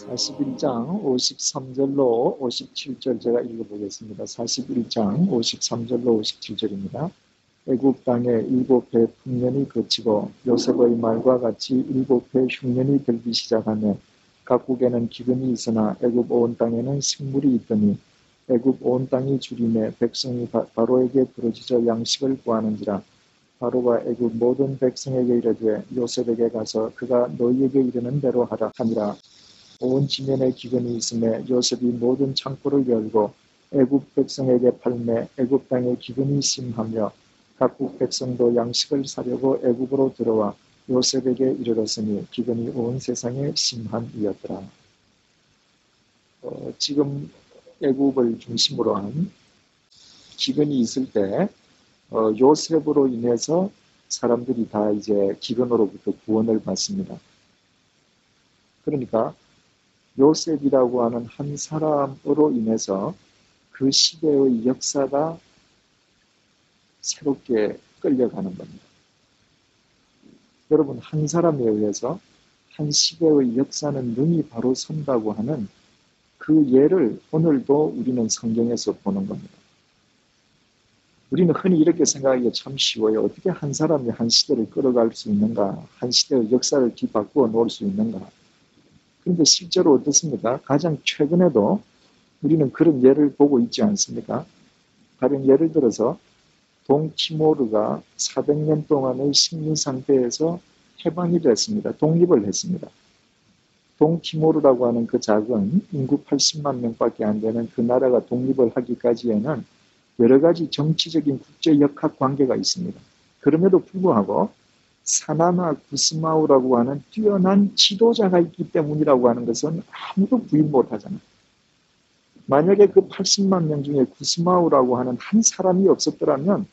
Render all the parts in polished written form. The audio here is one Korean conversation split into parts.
41장 53절로 57절 제가 읽어보겠습니다. 41장 53절로 57절입니다. 애굽 땅에 7해 풍년이 그치고 요셉의 말과 같이 7해 흉년이 들기 시작하며 각국에는 기근이 있으나 애굽 온 땅에는 식물이 있더니 애굽 온 땅이 주림에 백성이 바로에게 부르짖어 양식을 구하는지라. 바로가 애굽 모든 백성에게 이르되 요셉에게 가서 그가 너희에게 이르는 대로 하라 하니라. 온 지면에 기근이 있음에 요셉이 모든 창고를 열고 애굽 백성에게 팔매 애굽 땅에 기근이 심하며 각국 백성도 양식을 사려고 애굽으로 들어와 요셉에게 이르렀으니 기근이 온 세상에 심함이었더라. 지금 애굽을 중심으로 한 기근이 있을 때 요셉으로 인해서 사람들이 다 이제 기근으로부터 구원을 받습니다. 그러니까 요셉이라고 하는 한 사람으로 인해서 그 시대의 역사가 새롭게 끌려가는 겁니다. 여러분, 한 사람에 의해서 한 시대의 역사는 능히 바로 선다고 하는 그 예를 오늘도 우리는 성경에서 보는 겁니다. 우리는 흔히 이렇게 생각하기가 참 쉬워요. 어떻게 한 사람이 한 시대를 끌어갈 수 있는가? 한 시대의 역사를 뒤바꾸어 놓을 수 있는가? 그런데 실제로 어떻습니까? 가장 최근에도 우리는 그런 예를 보고 있지 않습니까? 가령 예를 들어서 동티모르가 400년 동안의 식민 상태에서 해방이 됐습니다. 독립을 했습니다. 동티모르라고 하는 그 작은 인구 80만 명밖에 안 되는 그 나라가 독립을 하기까지에는 여러 가지 정치적인 국제역학 관계가 있습니다. 그럼에도 불구하고 사나나 구스마우라고 하는 뛰어난 지도자가 있기 때문이라고 하는 것은 아무도 부인 못하잖아요. 만약에 그 80만 명 중에 구스마우라고 하는 한 사람이 없었더라면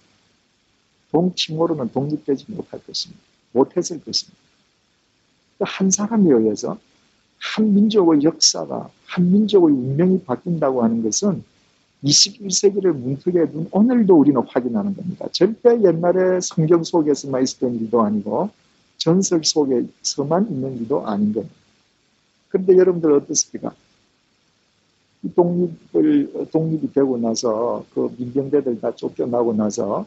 동티모르는 독립되지 못할 것입니다. 못했을 것입니다. 한 사람에 의해서 한 민족의 역사가, 한 민족의 운명이 바뀐다고 하는 것은 21세기를 뭉툭에 둔 오늘도 우리는 확인하는 겁니다. 절대 옛날에 성경 속에서만 있었던 일도 아니고 전설 속에서만 있는 일도 아닌 겁니다. 그런데 여러분들 어떻습니까? 독립이 되고 나서 그 민병대들 다 쫓겨나고 나서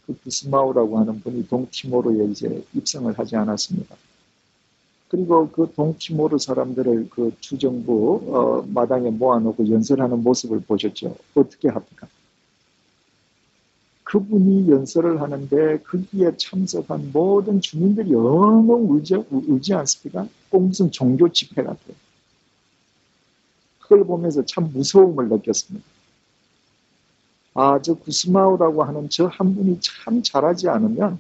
그 구스마우라고 하는 분이 동티모르에 이제 입성을 하지 않았습니다. 그리고 그 동티모르 사람들을 그 주정부 마당에 모아놓고 연설하는 모습을 보셨죠. 어떻게 합니까? 그분이 연설을 하는데 거기에 참석한 모든 주민들이 엉엉 울지 않습니까? 꼭 무슨 종교 집회 같아요. 그걸 보면서 참 무서움을 느꼈습니다. 저 구스마우라고 하는 저 한 분이 참 잘하지 않으면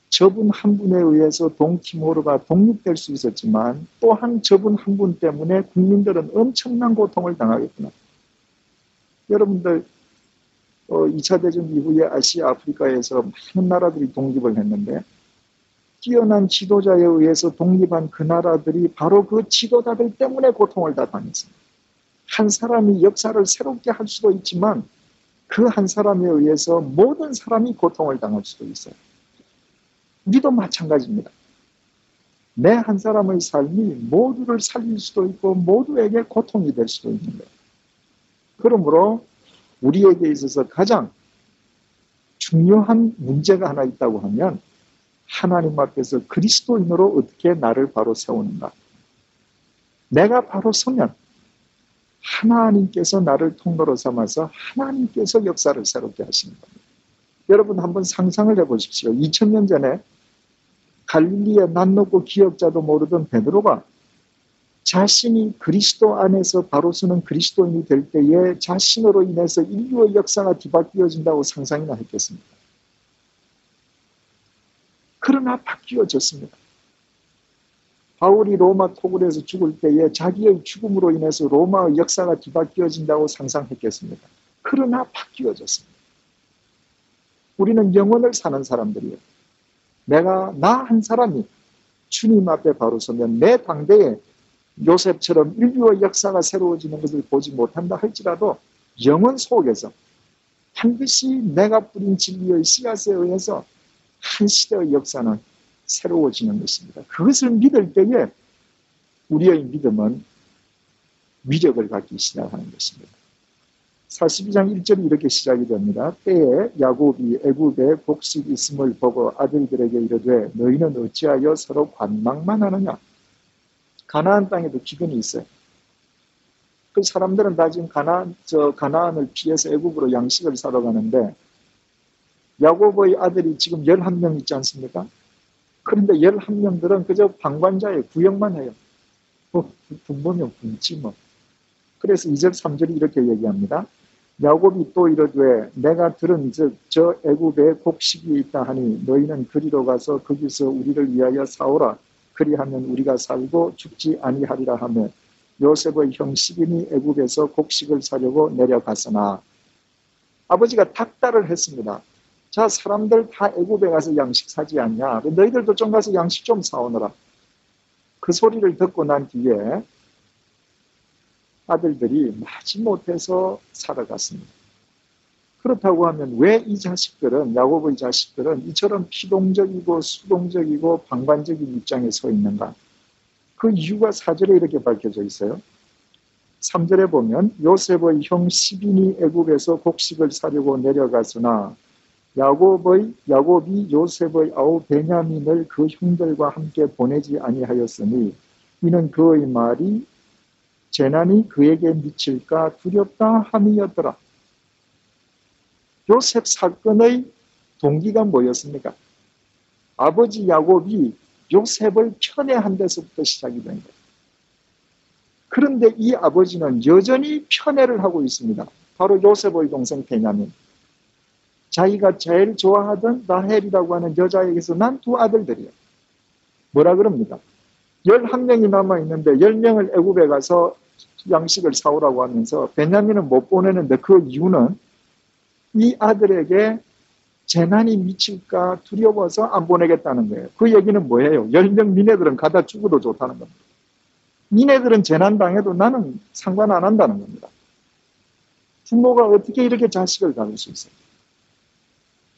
저분 한 분에 의해서 동티모르가 독립될 수 있었지만 또한 저분 한 분 때문에 국민들은 엄청난 고통을 당하겠구나. 여러분들 2차 대전 이후에 아시아, 아프리카에서 많은 나라들이 독립을 했는데 뛰어난 지도자에 의해서 독립한 그 나라들이 바로 그 지도자들 때문에 고통을 다 당했습니다. 한 사람이 역사를 새롭게 할 수도 있지만 그 한 사람에 의해서 모든 사람이 고통을 당할 수도 있어요. 우리도 마찬가지입니다. 내 한 사람의 삶이 모두를 살릴 수도 있고 모두에게 고통이 될 수도 있는 거예요. 그러므로 우리에게 있어서 가장 중요한 문제가 하나 있다고 하면 하나님 앞에서 그리스도인으로 어떻게 나를 바로 세우는가. 내가 바로 서면 하나님께서 나를 통로로 삼아서 하나님께서 역사를 새롭게 하시는 겁니다. 여러분 한번 상상을 해보십시오. 2000년 전에 갈릴리의 낯 높고 기억자도 모르던 베드로가 자신이 그리스도 안에서 바로 서는 그리스도인이 될 때에 자신으로 인해서 인류의 역사가 뒤바뀌어진다고 상상이나 했겠습니까? 그러나 바뀌어졌습니다. 바울이 로마 토굴에서 죽을 때에 자기의 죽음으로 인해서 로마의 역사가 뒤바뀌어진다고 상상했겠습니까? 그러나 바뀌어졌습니다. 우리는 영혼을 사는 사람들이에요. 나 한 사람이 주님 앞에 바로 서면 내 당대에 요셉처럼 인류의 역사가 새로워지는 것을 보지 못한다 할지라도 영혼 속에서 반드시 내가 뿌린 진리의 씨앗에 의해서 한 시대의 역사는 새로워지는 것입니다. 그것을 믿을 때에 우리의 믿음은 위력을 갖기 시작하는 것입니다. 42장 1절이 이렇게 시작이 됩니다. 때에 야곱이 애굽에 곡식이 있음을 보고 아들들에게 이르되 너희는 어찌하여 서로 관망만 하느냐. 가나안 땅에도 기근이 있어요. 그 사람들은 다 지금 가나안을 피해서 애굽으로 양식을 사러 가는데 야곱의 아들이 지금 11명 있지 않습니까? 그런데 11명들은 그저 방관자의 구역만 해요. 분모면 분지 뭐. 그래서 2절 3절이 이렇게 얘기합니다. 야곱이 또 이르되 내가 들은즉 저 애굽에 곡식이 있다 하니 너희는 그리로 가서 거기서 우리를 위하여 사오라. 그리하면 우리가 살고 죽지 아니하리라 하며 요셉의 형 시빈이 애굽에서 곡식을 사려고 내려갔으나 아버지가 닥달을 했습니다. 자, 사람들 다 애굽에 가서 양식 사지 않냐? 너희들도 좀 가서 양식 좀 사오너라. 그 소리를 듣고 난 뒤에 아들들이 마지못해서 살아갔습니다. 그렇다고 하면 왜 이 자식들은, 야곱의 자식들은 이처럼 피동적이고 수동적이고 방관적인 입장에 서 있는가? 그 이유가 4절에 이렇게 밝혀져 있어요. 3절에 보면 요셉의 형 시빈이 애굽에서 곡식을 사려고 내려갔으나 야곱이 요셉의 아우 베냐민을 그 형들과 함께 보내지 아니하였으니 이는 그의 말이 재난이 그에게 미칠까 두렵다 함이었더라. 요셉 사건의 동기가 뭐였습니까? 아버지 야곱이 요셉을 편애한 데서부터 시작이 된 거예요. 그런데 이 아버지는 여전히 편애를 하고 있습니다. 바로 요셉의 동생 베냐민. 자기가 제일 좋아하던 라헬이라고 하는 여자에게서 난 두 아들들이에요. 뭐라 그럽니까? 11명이 남아있는데 10명을 애굽에 가서 양식을 사오라고 하면서 베냐민은 못 보내는데 그 이유는 이 아들에게 재난이 미칠까 두려워서 안 보내겠다는 거예요. 그 얘기는 뭐예요? 10명 니네들은 가다 죽어도 좋다는 겁니다. 니네들은 재난 당해도 나는 상관 안 한다는 겁니다. 부모가 어떻게 이렇게 자식을 다룰 수 있어요?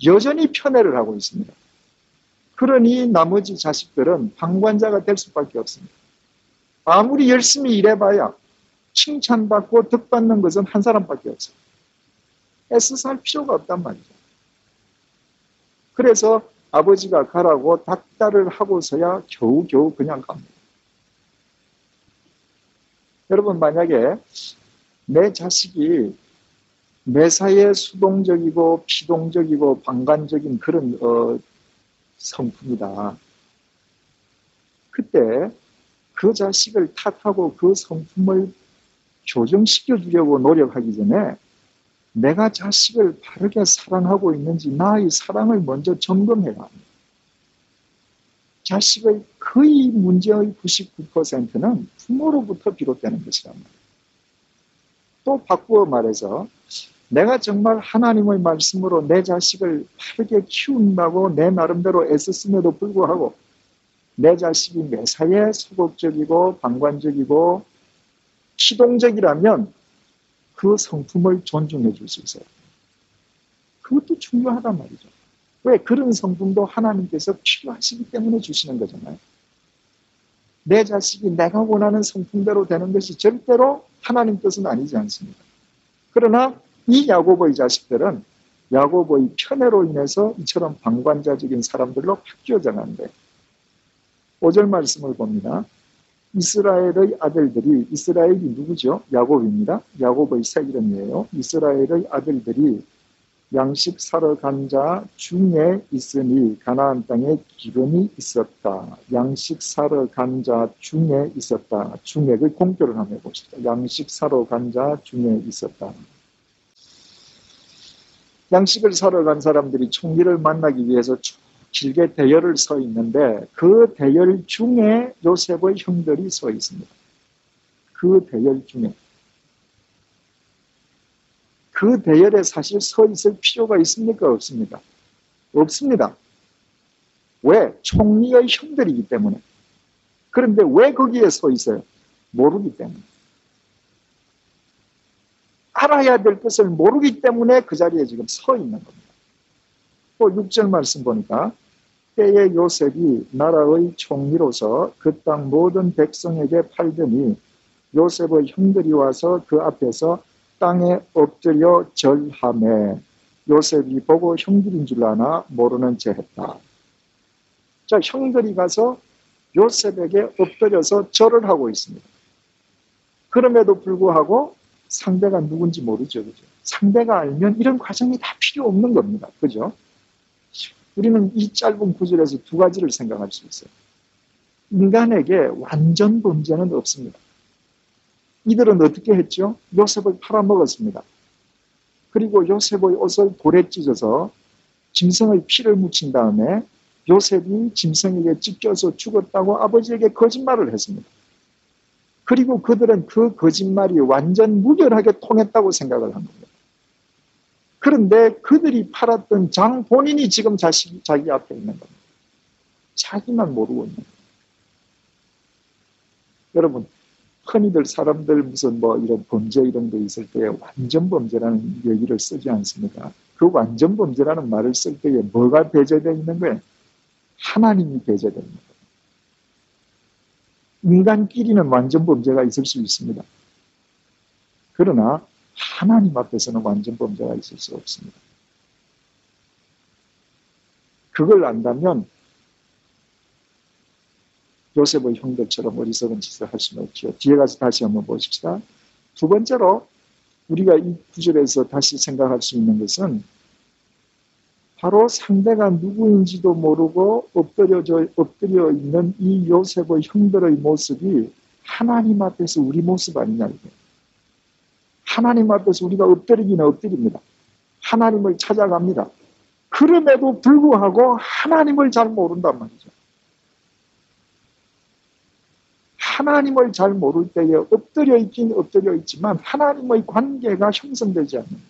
여전히 편애를 하고 있습니다. 그러니 나머지 자식들은 방관자가 될 수밖에 없습니다. 아무리 열심히 일해봐야 칭찬받고 덕받는 것은 한 사람밖에 없어요. 애써살 필요가 없단 말이죠. 그래서 아버지가 가라고 닥달을 하고서야 겨우겨우 그냥 갑니다. 여러분, 만약에 내 자식이 매사에 수동적이고 피동적이고 방관적인 그런 성품이다. 그때 그 자식을 탓하고 그 성품을 교정시켜 주려고 노력하기 전에 내가 자식을 바르게 사랑하고 있는지 나의 사랑을 먼저 점검해야 합니다. 자식의 거의 문제의 99%는 부모로부터 비롯되는 것이란 말이에요. 또 바꾸어 말해서 내가 정말 하나님의 말씀으로 내 자식을 바르게 키운다고 내 나름대로 애썼음에도 불구하고 내 자식이 매사에 소극적이고 방관적이고 기동적이라면 그 성품을 존중해 줄 수 있어요. 그것도 중요하단 말이죠. 왜? 그런 성품도 하나님께서 필요하시기 때문에 주시는 거잖아요. 내 자식이 내가 원하는 성품대로 되는 것이 절대로 하나님 뜻은 아니지 않습니다. 그러나 이 야곱의 자식들은 야곱의 편애로 인해서 이처럼 방관자적인 사람들로 바뀌어져 가는데 5절 말씀을 봅니다. 이스라엘의 아들들이, 이스라엘이 누구죠? 야곱입니다. 야곱의 새 이름이에요. 이스라엘의 아들들이 양식 사러 간 자 중에 있으니 가나안 땅에 기근이 있었다. 양식 사러 간 자 중에 있었다. 중에 그 공표를 한번 해봅시다. 양식 사러 간 자 중에 있었다. 양식을 사러 간 사람들이 총리를 만나기 위해서 길게 대열을 서 있는데 그 대열 중에 요셉의 형들이 서 있습니다. 그 대열 중에. 그 대열에 사실 서 있을 필요가 있습니까? 없습니까? 없습니다. 왜? 총리의 형들이기 때문에. 그런데 왜 거기에 서 있어요? 모르기 때문에. 알아야 될 것을 모르기 때문에 그 자리에 지금 서 있는 겁니다. 또 6절 말씀 보니까 때에 요셉이 나라의 총리로서 그 땅 모든 백성에게 팔더니 요셉의 형들이 와서 그 앞에서 땅에 엎드려 절하매 요셉이 보고 형들인 줄 아나 모르는 채 했다. 자, 형들이 가서 요셉에게 엎드려서 절을 하고 있습니다. 그럼에도 불구하고 상대가 누군지 모르죠. 그죠? 상대가 알면 이런 과정이 다 필요 없는 겁니다. 그죠? 우리는 이 짧은 구절에서 두 가지를 생각할 수 있어요. 인간에게 완전 범죄는 없습니다. 이들은 어떻게 했죠? 요셉을 팔아먹었습니다. 그리고 요셉의 옷을 돌에 찢어서 짐승의 피를 묻힌 다음에 요셉이 짐승에게 찢겨서 죽었다고 아버지에게 거짓말을 했습니다. 그리고 그들은 그 거짓말이 완전 무결하게 통했다고 생각을 한 겁니다. 그런데 그들이 팔았던 장 본인이 지금 자기 앞에 있는 겁니다. 자기만 모르고 있는 겁니다. 여러분, 흔히들 사람들 무슨 이런 범죄 이런 거 있을 때 완전 범죄라는 얘기를 쓰지 않습니까? 그 완전 범죄라는 말을 쓸 때에 뭐가 배제되어 있는 거예요? 하나님이 배제되어 있는 거예요. 인간끼리는 완전 범죄가 있을 수 있습니다. 그러나 하나님 앞에서는 완전 범죄가 있을 수 없습니다. 그걸 안다면 요셉의 형들처럼 어리석은 짓을 할 수는 없죠. 뒤에 가서 다시 한번 보십시다. 두 번째로 우리가 이 구절에서 다시 생각할 수 있는 것은 바로 상대가 누구인지도 모르고 엎드려 있는 이 요셉의 형들의 모습이 하나님 앞에서 우리 모습 아니냐 이거예요. 하나님 앞에서 우리가 엎드리기는 엎드립니다. 하나님을 찾아갑니다. 그럼에도 불구하고 하나님을 잘 모른단 말이죠. 하나님을 잘 모를 때에 엎드려 있긴 엎드려 있지만 하나님의 관계가 형성되지 않는다.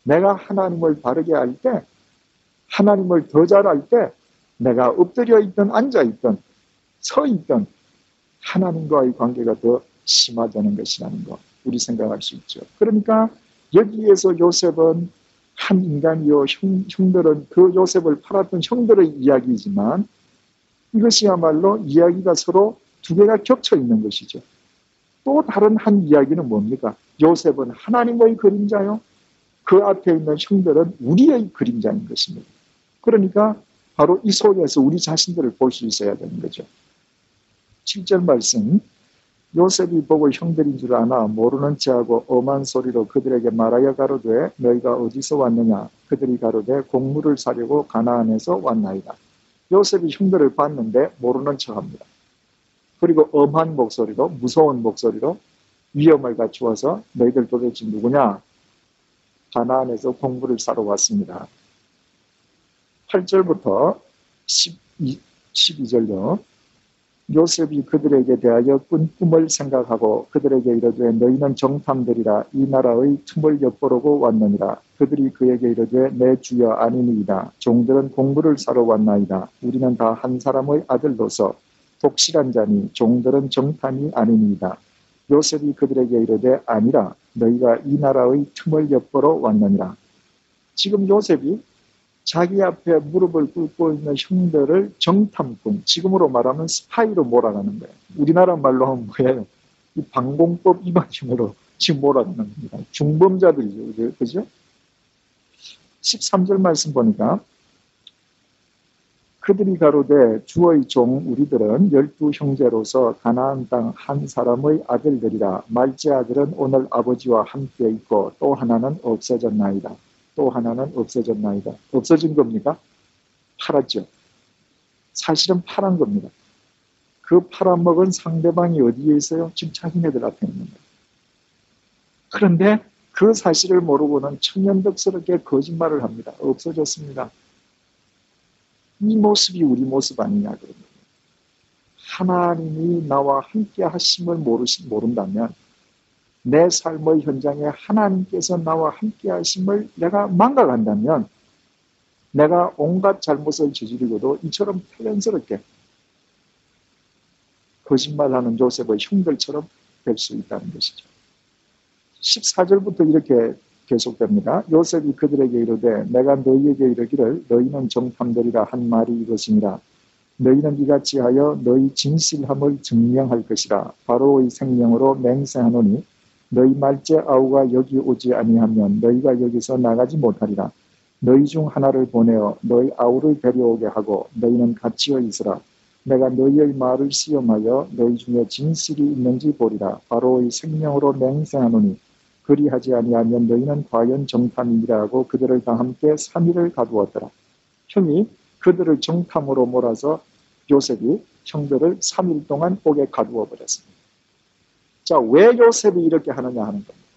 내가 하나님을 바르게 할 때, 하나님을 더 잘할 때 내가 엎드려 있든 앉아 있든 서 있든 하나님과의 관계가 더 심화되는 것이라는 거 우리 생각할 수 있죠. 그러니까 여기에서 요셉은 한 인간이요 형들은 그 요셉을 팔았던 형들의 이야기이지만 이것이야말로 이야기가 서로 두 개가 겹쳐 있는 것이죠. 또 다른 한 이야기는 뭡니까? 요셉은 하나님의 그림자요. 그 앞에 있는 형들은 우리의 그림자인 것입니다. 그러니까 바로 이 속에서 우리 자신들을 볼 수 있어야 되는 거죠. 7절 말씀 요셉이 보고 형들인 줄 아나 모르는 체하고 엄한 소리로 그들에게 말하여 가로되 너희가 어디서 왔느냐 그들이 가로되 곡물을 사려고 가나안에서 왔나이다. 요셉이 형들을 봤는데 모르는 척합니다. 그리고 엄한 목소리로 무서운 목소리로 위험을 갖추어서 너희들 도대체 누구냐? 가나안에서 곡물을 사러 왔습니다. 8절부터 12절로 요셉이 그들에게 대하여 꾼 꿈을 생각하고 그들에게 이르되 너희는 정탐들이라 이 나라의 틈을 엿보려고 왔느니라. 그들이 그에게 이르되 내 주여 아니니이다. 종들은 곡물을 사러 왔나이다. 우리는 다 한 사람의 아들로서 독실한 자니 종들은 정탐이 아니니이다. 요셉이 그들에게 이르되 아니라 너희가 이 나라의 틈을 엿보러 왔느니라. 지금 요셉이 자기 앞에 무릎을 꿇고 있는 형들을 정탐꾼, 지금으로 말하면 스파이로 몰아가는 거예요. 우리나라 말로 하면 뭐예요? 이 방공법 위반형으로 지금 몰아가는 겁니다. 중범자들이죠. 그죠? 13절 말씀 보니까 그들이 가로되 주의 종 우리들은 12형제로서 가나안 땅 한 사람의 아들들이라. 말째 아들은 오늘 아버지와 함께 있고 또 하나는 없어졌나이다. 또 하나는 없어졌나이다. 없어진 겁니까? 팔았죠. 사실은 팔은 겁니다. 그 팔아먹은 상대방이 어디에 있어요? 지금 자기네들 앞에 있는 거예요. 그런데 그 사실을 모르고는 천연덕스럽게 거짓말을 합니다. 없어졌습니다. 이 모습이 우리 모습 아니냐 그럽니다. 하나님이 나와 함께 하심을 모른다면 내 삶의 현장에 하나님께서 나와 함께 하심을 내가 망각한다면 내가 온갖 잘못을 저지르고도 이처럼 태연스럽게 거짓말하는 요셉의 형들처럼 될 수 있다는 것이죠. 14절부터 이렇게 계속됩니다. 요셉이 그들에게 이르되 내가 너희에게 이르기를 너희는 정탐들이라 한 말이 이것이니라. 너희는 이같이 하여 너희 진실함을 증명할 것이라. 바로의 생명으로 맹세하노니 너희 말째 아우가 여기 오지 아니하면 너희가 여기서 나가지 못하리라. 너희 중 하나를 보내어 너희 아우를 데려오게 하고 너희는 갇히어 있으라. 내가 너희의 말을 시험하여 너희 중에 진실이 있는지 보리라. 바로의 생명으로 맹세하노니 그리하지 아니하면 너희는 과연 정탐이라 하고 그들을 다 함께 3일을 가두었더라. 형이 그들을 정탐으로 몰아서 요셉이 형들을 3일 동안 옥에 가두어 버렸습니다. 자, 왜 요셉이 이렇게 하느냐 하는 겁니다.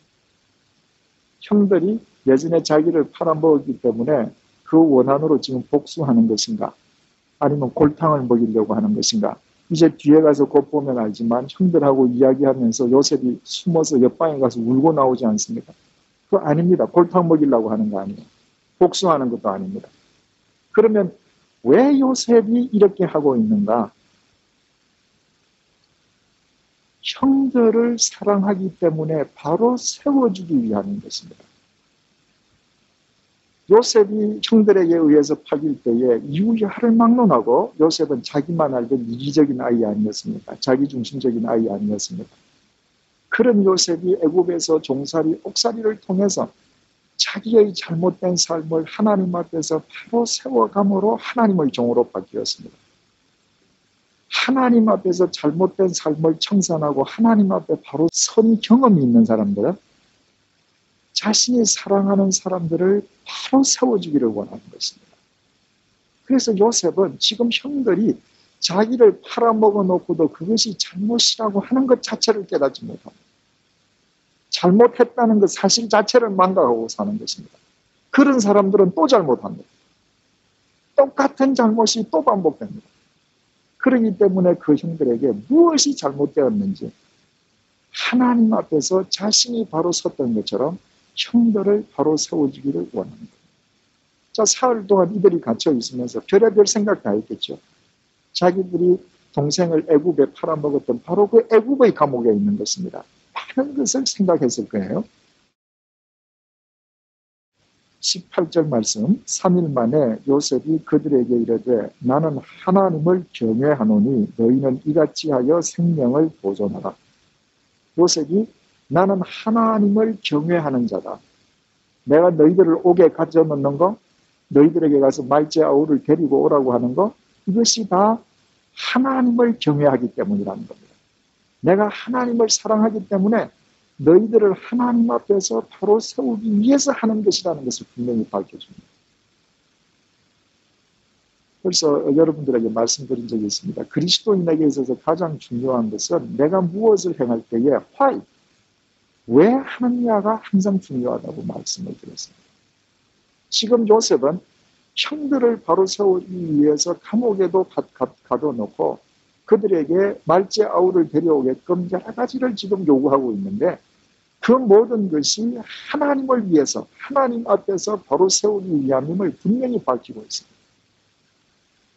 형들이 예전에 자기를 팔아먹었기 때문에 그 원한으로 지금 복수하는 것인가? 아니면 골탕을 먹이려고 하는 것인가? 이제 뒤에 가서 곧 보면 알지만 형들하고 이야기하면서 요셉이 숨어서 옆방에 가서 울고 나오지 않습니까? 그거 아닙니다. 골탕 먹이려고 하는 거 아니에요. 복수하는 것도 아닙니다. 그러면 왜 요셉이 이렇게 하고 있는가? 형들을 사랑하기 때문에 바로 세워주기 위함인 것입니다. 요셉이 형들에게 의해서 팔릴 때에 이유야를 막론하고 요셉은 자기만 알던 이기적인 아이 아니었습니까? 자기중심적인 아이 아니었습니까? 그런 요셉이 애굽에서 종살이, 옥살이를 통해서 자기의 잘못된 삶을 하나님 앞에서 바로 세워감으로 하나님의 종으로 바뀌었습니다. 하나님 앞에서 잘못된 삶을 청산하고 하나님 앞에 바로 선 경험이 있는 사람들은 자신이 사랑하는 사람들을 바로 세워주기를 원하는 것입니다. 그래서 요셉은 지금 형들이 자기를 팔아먹어 놓고도 그것이 잘못이라고 하는 것 자체를 깨닫지 못합니다. 잘못했다는 그 사실 자체를 망각하고 사는 것입니다. 그런 사람들은 또 잘못합니다. 똑같은 잘못이 또 반복됩니다. 그렇기 때문에 그 형들에게 무엇이 잘못되었는지 하나님 앞에서 자신이 바로 섰던 것처럼 형들을 바로 세워주기를 원합니다. 자, 사흘 동안 이들이 갇혀 있으면서 별의별 생각 다 했겠죠. 자기들이 동생을 애굽에 팔아먹었던 바로 그 애굽의 감옥에 있는 것입니다. 많은 것을 생각했을 거예요. 18절 말씀, 3일 만에 요셉이 그들에게 이르되 나는 하나님을 경외하노니 너희는 이같이 하여 생명을 보존하라. 요셉이 나는 하나님을 경외하는 자다. 내가 너희들을 옥에 가져놓는 거, 너희들에게 가서 말째 아우를 데리고 오라고 하는 거, 이것이 다 하나님을 경외하기 때문이라는 겁니다. 내가 하나님을 사랑하기 때문에 너희들을 하나님 앞에서 바로 세우기 위해서 하는 것이라는 것을 분명히 밝혀줍니다. 그래서 여러분들에게 말씀드린 적이 있습니다. 그리스도인에게 있어서 가장 중요한 것은 내가 무엇을 행할 때에 why, 왜 하느냐가 항상 중요하다고 말씀을 드렸습니다. 지금 요셉은 형들을 바로 세우기 위해서 감옥에도 가둬놓고 그들에게 말째 아우를 데려오게끔 여러 가지를 지금 요구하고 있는데 그 모든 것이 하나님을 위해서 하나님 앞에서 바로 세우기 위함임을 분명히 밝히고 있습니다.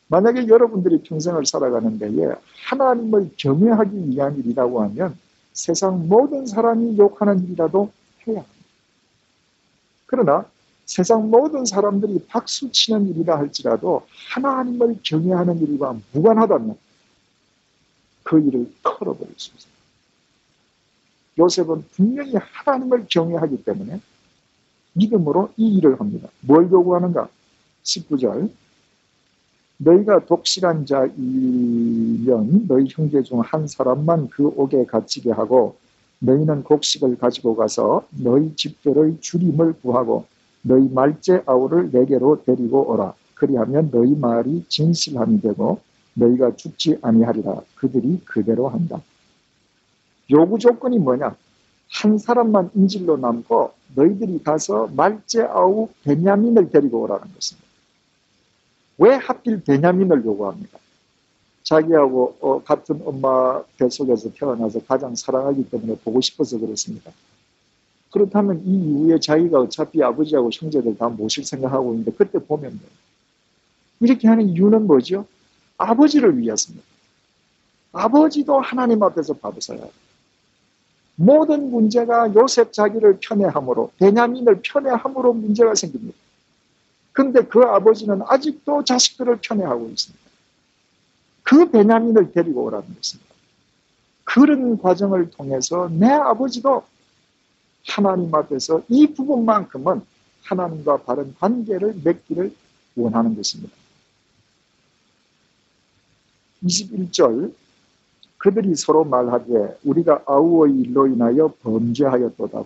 만약에 여러분들이 평생을 살아가는 데에 하나님을 경외하기 위한 일이라고 하면 세상 모든 사람이 욕하는 일이라도 해야 합니다. 그러나 세상 모든 사람들이 박수치는 일이라 할지라도 하나님을 경외하는 일과 무관하다면 그 일을 털어버릴 수 있습니다. 요셉은 분명히 하나님을 경외하기 때문에 믿음으로 이 일을 합니다. 뭘 요구하는가? 19절 너희가 독실한 자이면 너희 형제 중 한 사람만 그 옥에 갇히게 하고 너희는 곡식을 가지고 가서 너희 집들의 주림을 구하고 너희 말째 아우를 내게로 데리고 오라. 그리하면 너희 말이 진실함이 되고 너희가 죽지 아니하리라. 그들이 그대로 한다. 요구 조건이 뭐냐? 한 사람만 인질로 남고 너희들이 가서 말째 아우 베냐민을 데리고 오라는 것입니다. 왜 하필 베냐민을 요구합니까? 자기하고 같은 엄마 뱃속에서 태어나서 가장 사랑하기 때문에 보고 싶어서 그렇습니다. 그렇다면 이 이후에 자기가 어차피 아버지하고 형제들 다 모실 생각하고 있는데 그때 보면 돼요. 이렇게 하는 이유는 뭐죠? 아버지를 위해서입니다. 아버지도 하나님 앞에서 바로 서야 해요. 모든 문제가 요셉 자기를 편애함으로 베냐민을 편애함으로 문제가 생깁니다. 그런데 그 아버지는 아직도 자식들을 편애하고 있습니다. 그 베냐민을 데리고 오라는 것입니다. 그런 과정을 통해서 내 아버지도 하나님 앞에서 이 부분만큼은 하나님과 바른 관계를 맺기를 원하는 것입니다. 21절 그들이 서로 말하되 우리가 아우의 일로 인하여 범죄하였도다.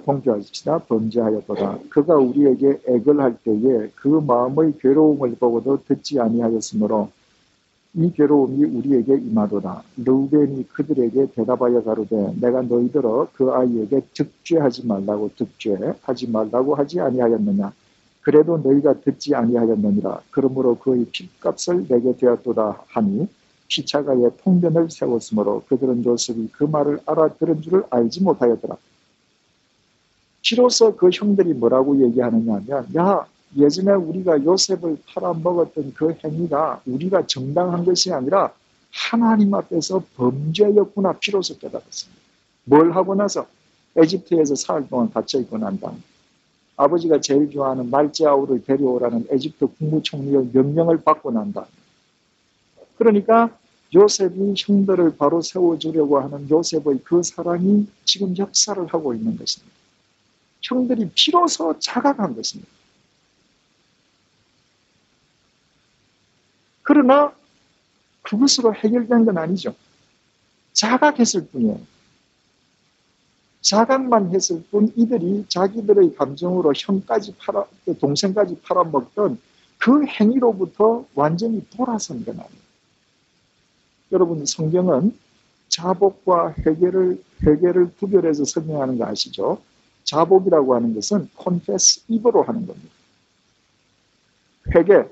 공표하시다 범죄하였도다. 그가 우리에게 액을 할 때에 그 마음의 괴로움을 보고도 듣지 아니하였으므로 이 괴로움이 우리에게 임하도다. 르우벤이 그들에게 대답하여 가로되 내가 너희들어 그 아이에게 득죄하지 말라고 하지 아니하였느냐. 그래도 너희가 듣지 아니하였느니라. 그러므로 그의 핏값을 내게 되었도다 하니 피차가에 통변을 세웠으므로 그들은 요셉이 그 말을 알아들은 줄을 알지 못하였더라. 비로소 그 형들이 뭐라고 얘기하느냐 하면 야 예전에 우리가 요셉을 팔아먹었던 그 행위가 우리가 정당한 것이 아니라 하나님 앞에서 범죄였구나 비로소 깨달았습니다. 뭘 하고 나서 에집트에서 사흘 동안 갇혀있고 난 다음 아버지가 제일 좋아하는 말제아우를 데려오라는 에집트 국무총리의 명령을 받고 난 다음 그러니까 요셉이 형들을 바로 세워주려고 하는 요셉의 그 사랑이 지금 역사를 하고 있는 것입니다. 형들이 비로소 자각한 것입니다. 그러나 그것으로 해결된 건 아니죠. 자각했을 뿐이에요. 자각만 했을 뿐 이들이 자기들의 감정으로 동생까지 팔아먹던 그 행위로부터 완전히 돌아선 건 아니에요. 여러분 성경은 자복과 회개를 구별해서 설명하는 거 아시죠? 자복이라고 하는 것은 confess 입으로 하는 겁니다. 회개,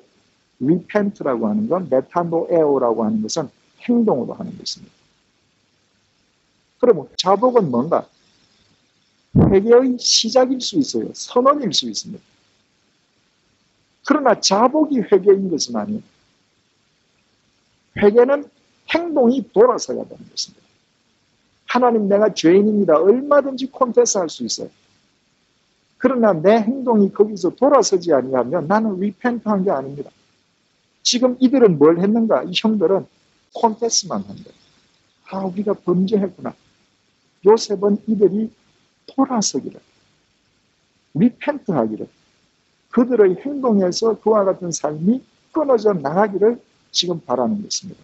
repent라고 하는 건 메타노에오라고 하는 것은 행동으로 하는 것입니다. 그러면 자복은 뭔가? 회개의 시작일 수 있어요. 선언일 수 있습니다. 그러나 자복이 회개인 것은 아니에요. 회개는 행동이 돌아서야 되는 것입니다. 하나님 내가 죄인입니다. 얼마든지 콘페스할 수 있어요. 그러나 내 행동이 거기서 돌아서지 아니하면 나는 리펜트한 게 아닙니다. 지금 이들은 뭘 했는가? 이 형들은 콘페스만 한 거예요. 아 우리가 범죄했구나. 요셉은 이들이 돌아서기를 리펜트하기를 그들의 행동에서 그와 같은 삶이 끊어져 나가기를 지금 바라는 것입니다.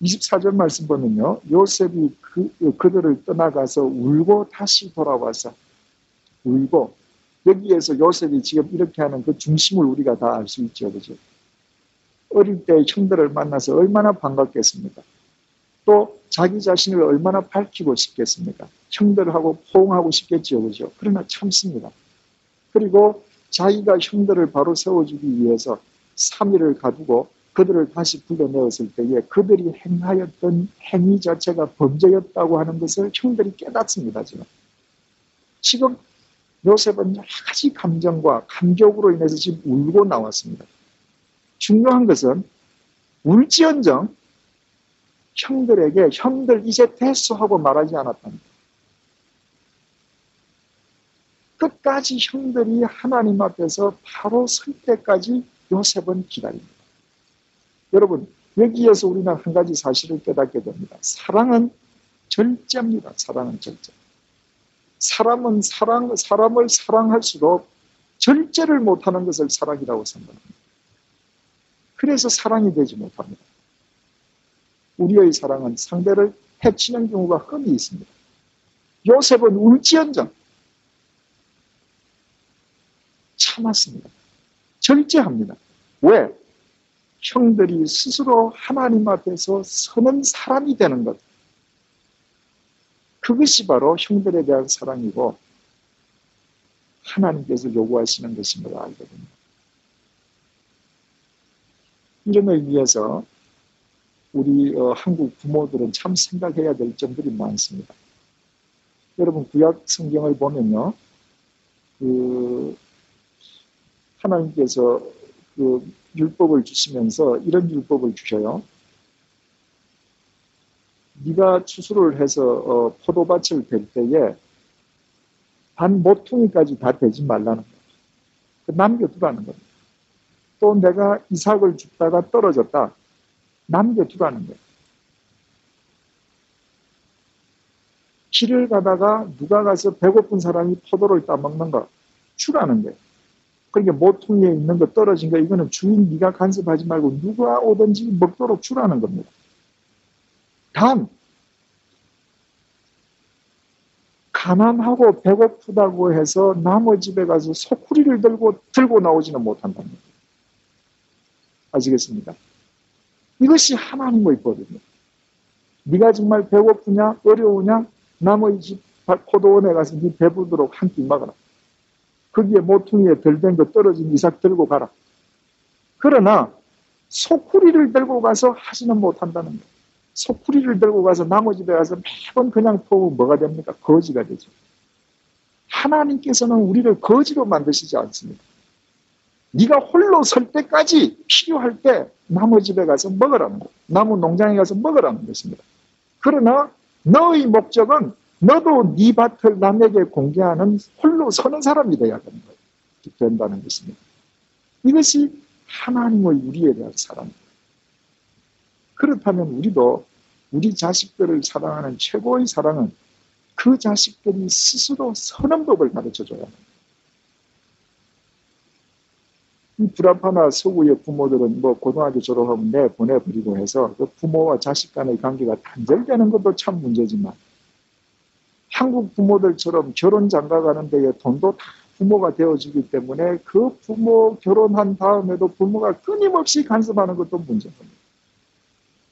24절 말씀 보면요. 요셉이 그들을 떠나가서 울고 다시 돌아와서 울고 여기에서 요셉이 지금 이렇게 하는 그 중심을 우리가 다 알 수 있죠. 그죠? 어릴 때 형들을 만나서 얼마나 반갑겠습니까? 또 자기 자신을 얼마나 밝히고 싶겠습니까? 형들하고 포옹하고 싶겠죠. 그죠? 그러나 참습니다. 그리고 자기가 형들을 바로 세워주기 위해서 3일을 가두고 그들을 다시 불러내었을 때에 그들이 행하였던 행위 자체가 범죄였다고 하는 것을 형들이 깨닫습니다. 지금 요셉은 여러 가지 감정과 감격으로 인해서 지금 울고 나왔습니다. 중요한 것은 울지언정 형들에게 형들 이제 됐어 하고 말하지 않았답니다. 끝까지 형들이 하나님 앞에서 바로 설 때까지 요셉은 기다립니다. 여러분 여기에서 우리는 한 가지 사실을 깨닫게 됩니다. 사랑은 절제입니다. 사랑은 절제. 사람은 사람을 사랑할수록 절제를 못하는 것을 사랑이라고 생각합니다. 그래서 사랑이 되지 못합니다. 우리의 사랑은 상대를 해치는 경우가 흔히 있습니다. 요셉은 울지언정 참았습니다. 절제합니다. 왜? 형들이 스스로 하나님 앞에서 서는 사람이 되는 것. 그것이 바로 형들에 대한 사랑이고 하나님께서 요구하시는 것인 걸 알게 됩니다. 이런 의미에서 우리 한국 부모들은 참 생각해야 될 점들이 많습니다. 여러분 구약 성경을 보면요. 하나님께서 율법을 주시면서 이런 율법을 주셔요. 네가 추수를 해서 포도밭을 댈 때에 반 모퉁이까지 다 대지 말라는 거예요. 남겨두라는 겁니다. 또 내가 이삭을 줍다가 떨어졌다. 남겨두라는 거예요. 길을 가다가 누가 가서 배고픈 사람이 포도를 따먹는가 주라는 거예요. 그러니까 모퉁이에 있는 거 떨어진 거 이거는 주인 네가 간섭하지 말고 누가 오든지 먹도록 주라는 겁니다. 단 가난하고 배고프다고 해서 남의 집에 가서 소쿠리를 들고 나오지는 못한다는 거예요. 아시겠습니까? 이것이 하나님의 법입니다. 네가 정말 배고프냐 어려우냐 남의 집 포도원에 가서 네 배부르도록 한 끼 먹어라. 거기에 모퉁이에 덜 된 거 떨어진 이삭 들고 가라. 그러나 소쿠리를 들고 가서 하지는 못한다는 거예요. 소쿠리를 들고 가서 남의 집에 가서 매번 그냥 퍼오면 뭐가 됩니까? 거지가 되죠. 하나님께서는 우리를 거지로 만드시지 않습니다. 네가 홀로 설 때까지 필요할 때 남의 집에 가서 먹으라는 거예요. 나무 농장에 가서 먹으라는 것입니다. 그러나 너의 목적은 너도 네 밭을 남에게 공개하는 홀로 서는 사람이 되어야 된다는 것입니다. 이것이 하나님의 우리에 대한 사랑입니다. 그렇다면 우리도 우리 자식들을 사랑하는 최고의 사랑은 그 자식들이 스스로 서는 법을 가르쳐줘야 합니다. 이 불합화나 서구의 부모들은 고등학교 졸업하면 내보내버리고 해서 그 부모와 자식 간의 관계가 단절되는 것도 참 문제지만 한국 부모들처럼 결혼 장가 가는 데에 돈도 다 부모가 되어주기 때문에 그 부모 결혼한 다음에도 부모가 끊임없이 간섭하는 것도 문제입니다.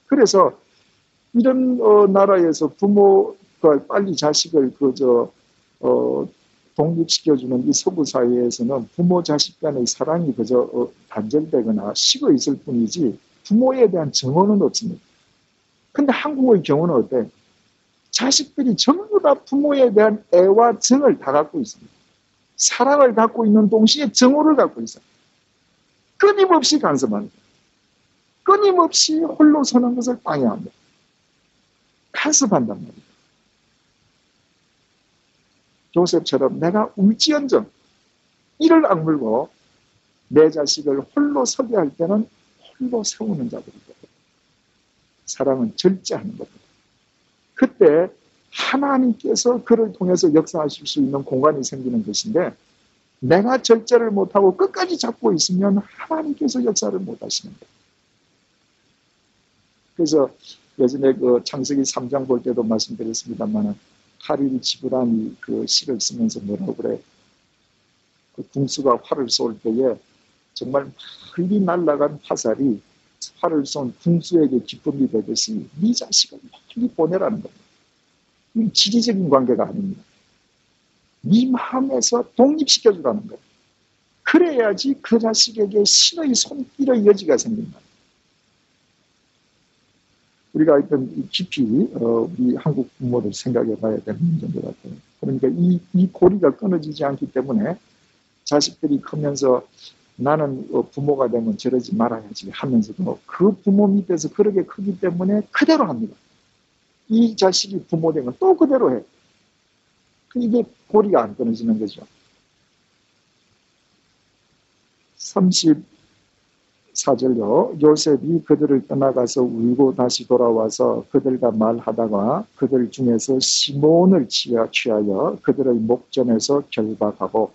그래서 이런 나라에서 부모가 빨리 자식을 독립시켜주는 이 서구 사회에서는 부모 자식 간의 사랑이 그저 단절되거나 식어 있을 뿐이지 부모에 대한 정어는 없습니다. 근데 한국의 경우는 어때? 자식들이 전부 다 부모에 대한 애와 정을 다 갖고 있습니다. 사랑을 갖고 있는 동시에 정오를 갖고 있어요. 끊임없이 간섭합니다. 끊임없이 홀로 서는 것을 방해합니다. 간섭한단 말이에요. 요셉처럼 내가 울지언정 이를 악물고 내 자식을 홀로 서게 할 때는 홀로 세우는 자들이고 사랑은 절제하는 겁니다. 그때 하나님께서 그를 통해서 역사하실 수 있는 공간이 생기는 것인데 내가 절제를 못하고 끝까지 잡고 있으면 하나님께서 역사를 못하시는 거예요. 그래서 예전에 그 창세기 3장 볼 때도 말씀드렸습니다만 하릴 지브란이 그 시를 쓰면서 뭐라고 그래? 그 궁수가 활을 쏠 때에 정말 멀리 날아간 화살이 활을 쏜 궁수에게 기쁨이 되듯이 네 자식을 멀리 보내라는 겁니다. 이건 지리적인 관계가 아닙니다. 네 마음에서 독립시켜주라는 거예요. 그래야지 그 자식에게 신의 손길의 여지가 생긴다. 우리가 하여튼 깊이 우리 한국 부모들 생각해 봐야 되는 문제인 것 같아요. 그러니까 이 고리가 끊어지지 않기 때문에 자식들이 크면서 나는 부모가 되면 저러지 말아야지 하면서도 그 부모 밑에서 그렇게 크기 때문에 그대로 합니다. 이 자식이 부모 되면 또 그대로 해. 이게 고리가 안 끊어지는 거죠. 34절로 요셉이 그들을 떠나가서 울고 다시 돌아와서 그들과 말하다가 그들 중에서 시몬을 취하여 그들의 목전에서 결박하고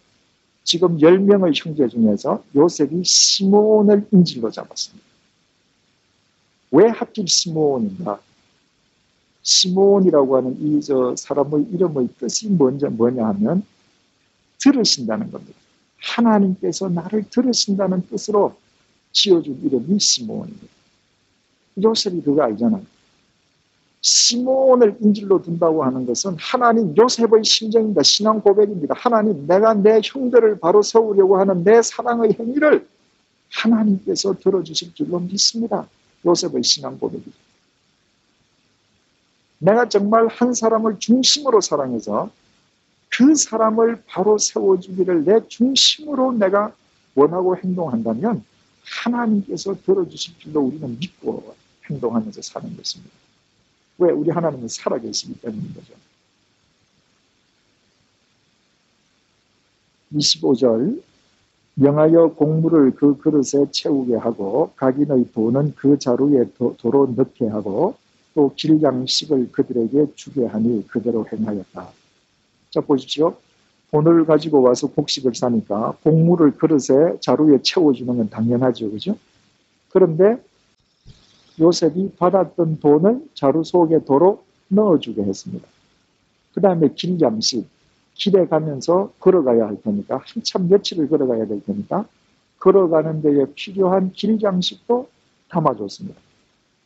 지금 10명의 형제 중에서 요셉이 시몬을 인질로 잡았습니다. 왜 하필 시몬인가? 시몬이라고 하는 이 사람의 이름의 뜻이 뭐냐 하면 들으신다는 겁니다. 하나님께서 나를 들으신다는 뜻으로 지어준 이름이 시몬입니다. 요셉이 그거 알잖아요. 시몬을 인질로 둔다고 하는 것은 하나님 요셉의 심정입니다. 신앙 고백입니다. 하나님 내가 내 형들을 바로 세우려고 하는 내 사랑의 행위를 하나님께서 들어주실 줄로 믿습니다. 요셉의 신앙 고백입니다. 내가 정말 한 사람을 중심으로 사랑해서 그 사람을 바로 세워주기를 내 중심으로 내가 원하고 행동한다면 하나님께서 들어주실 줄로 우리는 믿고 행동하면서 사는 것입니다. 왜? 우리 하나님은 살아계시기 때문인 거죠. 25절 명하여 곡물을 그 그릇에 채우게 하고 각인의 돈은 그 자루에 도로 넣게 하고 또 길양식을 그들에게 주게 하니 그대로 행하였다. 자, 보십시오. 돈을 가지고 와서 곡식을 사니까 곡물을 그릇에 자루에 채워주는 건 당연하죠. 그죠? 그런데 요셉이 받았던 돈을 자루 속에 도로 넣어주게 했습니다. 그 다음에 길양식, 길에 가면서 걸어가야 할 테니까 한참 며칠을 걸어가야 될 테니까 걸어가는 데에 필요한 길양식도 담아줬습니다.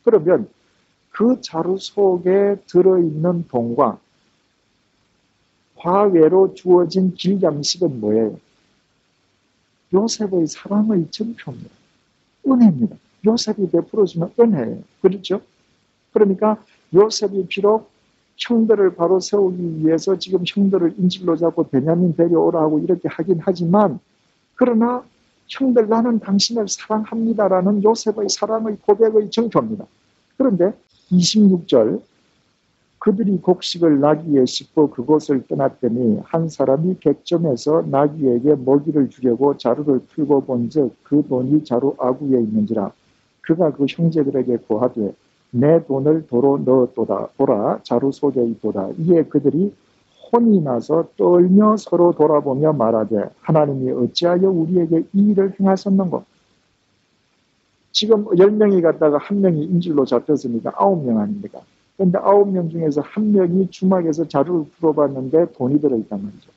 그러면 그 자루 속에 들어있는 돈과 과외로 주어진 길양식은 뭐예요? 요셉의 사랑의 증표입니다. 은혜입니다. 요셉이 베풀어주는 은혜예요. 그렇죠? 그러니까 요셉이 비록 형들을 바로 세우기 위해서 지금 형들을 인질로 잡고 베냐민 데려오라 하고 이렇게 하긴 하지만 그러나 형들 나는 당신을 사랑합니다라는 요셉의 사랑의 고백의 증표입니다. 그런데 26절 그들이 곡식을 나귀에 싣고 그곳을 떠났더니 한 사람이 객점에서 나귀에게 먹이를 주려고 자루를 풀고 본즉 그 돈이 자루 아구에 있는지라 그가 그 형제들에게 고하되 내 돈을 도로 넣었도다 보라 자루 속에 있도다. 이에 그들이 혼이 나서 떨며 서로 돌아보며 말하되 하나님이 어찌하여 우리에게 이 일을 행하셨는고. 지금 10명이 갔다가 1명이 인질로 잡혔으니까 9명 아닙니까? 그런데 9명 중에서 1명이 주막에서 자루를 풀어봤는데 돈이 들어있단 말이죠.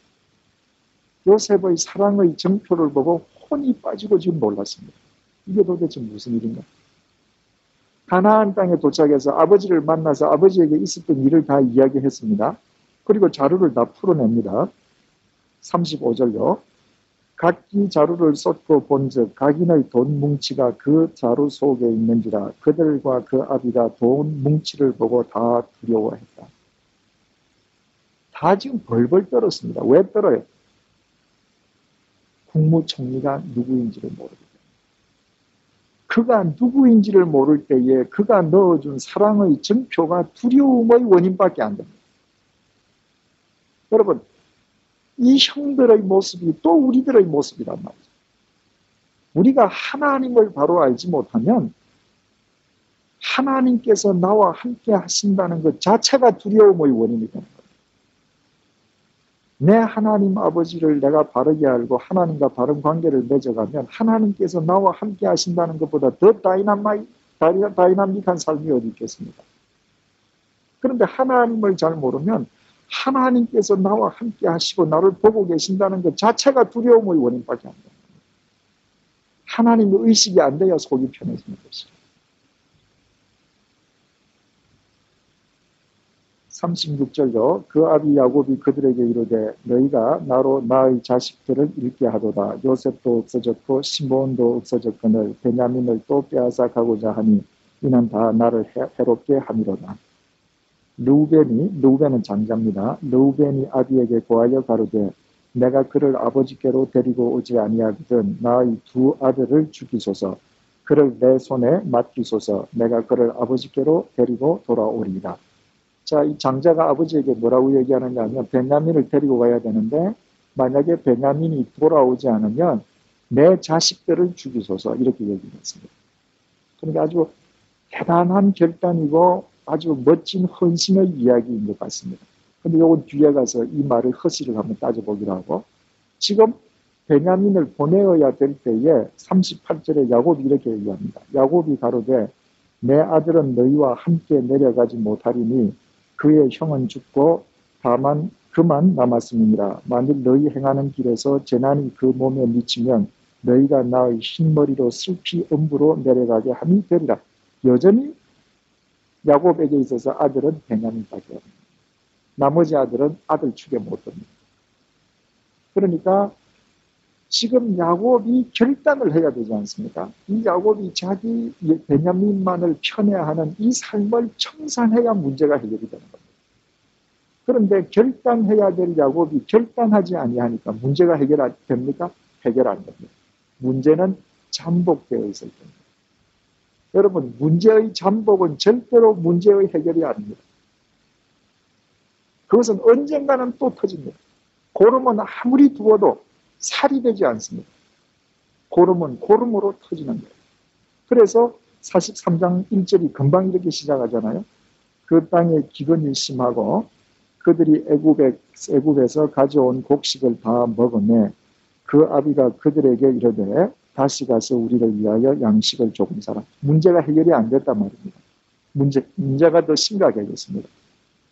요셉의 사랑의 정표를 보고 혼이 빠지고 지금 놀랐습니다. 이게 도대체 무슨 일인가? 가나안 땅에 도착해서 아버지를 만나서 아버지에게 있었던 일을 다 이야기했습니다. 그리고 자루를 다 풀어냅니다. 35절요. 각기 자루를 쏟고 본즉 각인의 돈 뭉치가 그 자루 속에 있는지라 그들과 그 아비가 돈 뭉치를 보고 다 두려워했다. 다 지금 벌벌 떨었습니다. 왜 떨어요? 국무총리가 누구인지를 모르기 때문에. 그가 누구인지를 모를 때에 그가 넣어준 사랑의 증표가 두려움의 원인밖에 안 됩니다. 여러분, 이 형들의 모습이 또 우리들의 모습이란 말이죠. 우리가 하나님을 바로 알지 못하면 하나님께서 나와 함께 하신다는 것 자체가 두려움의 원인이 되는 거예요. 내 하나님 아버지를 내가 바르게 알고 하나님과 바른 관계를 맺어가면 하나님께서 나와 함께 하신다는 것보다 더 다이나믹한 삶이 어디 있겠습니까? 그런데 하나님을 잘 모르면 하나님께서 나와 함께 하시고 나를 보고 계신다는 것 자체가 두려움의 원인밖에 안 돼요. 하나님의 의식이 안 돼야 속이 편해지는 것이죠. 36절로 그 아비 야곱이 그들에게 이르되 너희가 나로 나의 자식들을 잃게 하도다. 요셉도 없어졌고 시몬도 없어졌거늘 베냐민을 또 빼앗아 가고자 하니 이는 다 나를 해롭게 함이로다. 르우벤은 장자입니다. 르우벤이 아비에게 고하여 가로되 내가 그를 아버지께로 데리고 오지 아니하거든 나의 두 아들을 죽이소서. 그를 내 손에 맡기소서. 내가 그를 아버지께로 데리고 돌아오리이다. 자, 이 장자가 아버지에게 뭐라고 얘기하느냐 하면 베냐민을 데리고 가야 되는데 만약에 베냐민이 돌아오지 않으면 내 자식들을 죽이소서 이렇게 얘기했습니다. 그러니까 아주 대단한 결단이고 아주 멋진 헌신의 이야기인 것 같습니다. 그런데 이건 뒤에 가서 이 말의 허시를 한번 따져보기로 하고 지금 베냐민을 보내어야 될 때에 38절에 야곱이 이렇게 얘기합니다. 야곱이 가로되 내 아들은 너희와 함께 내려가지 못하리니 그의 형은 죽고 다만 그만 남았음이니라. 만일 너희 행하는 길에서 재난이 그 몸에 미치면 너희가 나의 흰머리로 슬피 음부로 내려가게 함이 되리라. 여전히 야곱에게 있어서 아들은 베냐민밖에 없습니다. 나머지 아들은 아들 축에 못 듭니다. 그러니까 지금 야곱이 결단을 해야 되지 않습니까? 이 야곱이 자기 베냐민만을 편애하는 이 삶을 청산해야 문제가 해결이 되는 겁니다. 그런데 결단해야 될 야곱이 결단하지 아니하니까 문제가 해결됩니까? 해결 안 됩니다. 문제는 잠복되어 있을 겁니다. 여러분, 문제의 잠복은 절대로 문제의 해결이 아닙니다. 그것은 언젠가는 또 터집니다. 고름은 아무리 두어도 살이 되지 않습니다. 고름은 고름으로 터지는 거예요. 그래서 43장 1절이 금방 이렇게 시작하잖아요. 그 땅에 기근이 심하고 그들이 애굽에서 가져온 곡식을 다 먹으며 그 아비가 그들에게 이르되 다시 가서 우리를 위하여 양식을 조금 사라. 문제가 해결이 안 됐단 말입니다. 문제가 더 심각해졌습니다.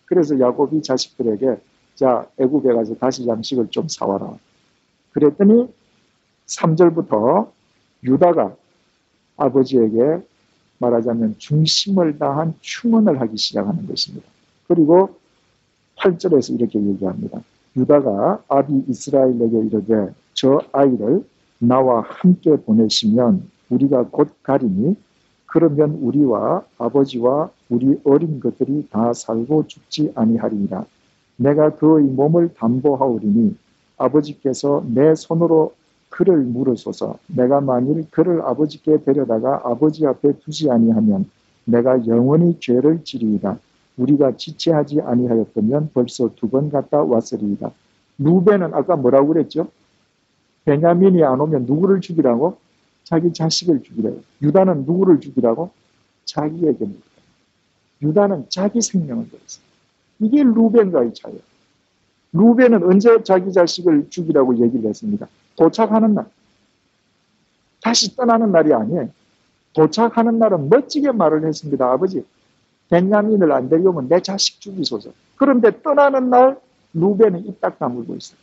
그래서 야곱이 자식들에게 자, 애굽에 가서 다시 양식을 좀 사와라. 그랬더니 3절부터 유다가 아버지에게 말하자면 중심을 다한 충언을 하기 시작하는 것입니다. 그리고 8절에서 이렇게 얘기합니다. 유다가 아비 이스라엘에게 이르되 저 아이를 나와 함께 보내시면 우리가 곧 가리니 그러면 우리와 아버지와 우리 어린 것들이 다 살고 죽지 아니하리이다. 내가 그의 몸을 담보하오리니 아버지께서 내 손으로 그를 물으소서. 내가 만일 그를 아버지께 데려다가 아버지 앞에 두지 아니하면 내가 영원히 죄를 지리이다. 우리가 지체하지 아니하였다면 벌써 2번 갔다 왔으리이다. 루벤은 아까 뭐라고 그랬죠? 베냐민이 안 오면 누구를 죽이라고? 자기 자식을 죽이라고. 유다는 누구를 죽이라고? 자기에게 죽이라고. 유다는 자기 생명을 걸었어요. 이게 루벤과의 차이예요. 루벤은 언제 자기 자식을 죽이라고 얘기를 했습니다. 도착하는 날. 다시 떠나는 날이 아니에요. 도착하는 날은 멋지게 말을 했습니다. 아버지, 베냐민을 안 데려오면 내 자식 죽이소서. 그런데 떠나는 날 루벤은 입 딱 다물고 있어요.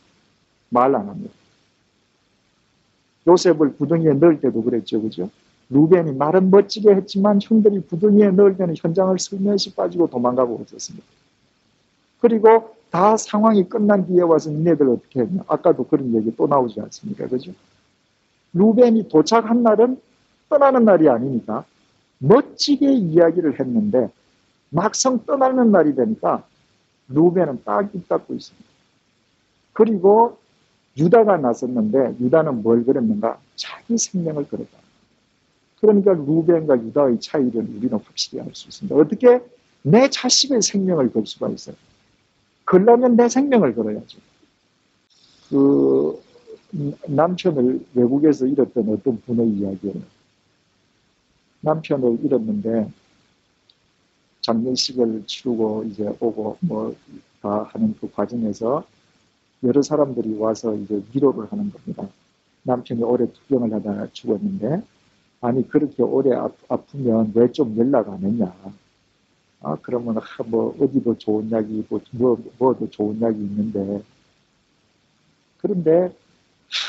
말 안 합니다. 요셉을 구덩이에 넣을 때도 그랬죠. 그죠? 루벤이 말은 멋지게 했지만 형들이 구덩이에 넣을 때는 현장을 슬며시 빠지고 도망가고 있었습니다. 그리고 다 상황이 끝난 뒤에 와서 니네들 어떻게 했냐. 아까도 그런 얘기 또 나오지 않습니까? 그죠? 루벤이 도착한 날은 떠나는 날이 아니니까 멋지게 이야기를 했는데 막상 떠나는 날이 되니까 루벤은 딱 입 닫고 있습니다. 그리고 유다가 나섰는데 유다는 뭘 그랬는가? 자기 생명을 걸었다. 그러니까 루벤과 유다의 차이를 우리는 확실히 알 수 있습니다. 어떻게 내 자식의 생명을 걸 수가 있어요? 걸려면 내 생명을 걸어야죠. 그 남편을 외국에서 잃었던 어떤 분의 이야기예요. 남편을 잃었는데 장례식을 치르고 이제 오고 뭐 다 하는 그 과정에서 여러 사람들이 와서 이제 위로를 하는 겁니다. 남편이 오래 투병을 하다가 죽었는데 아니 그렇게 오래 아프면 왜 좀 연락 안 했냐. 아 그러면 뭐 어디도 좋은 약이 뭐도 좋은 약이 있는데 그런데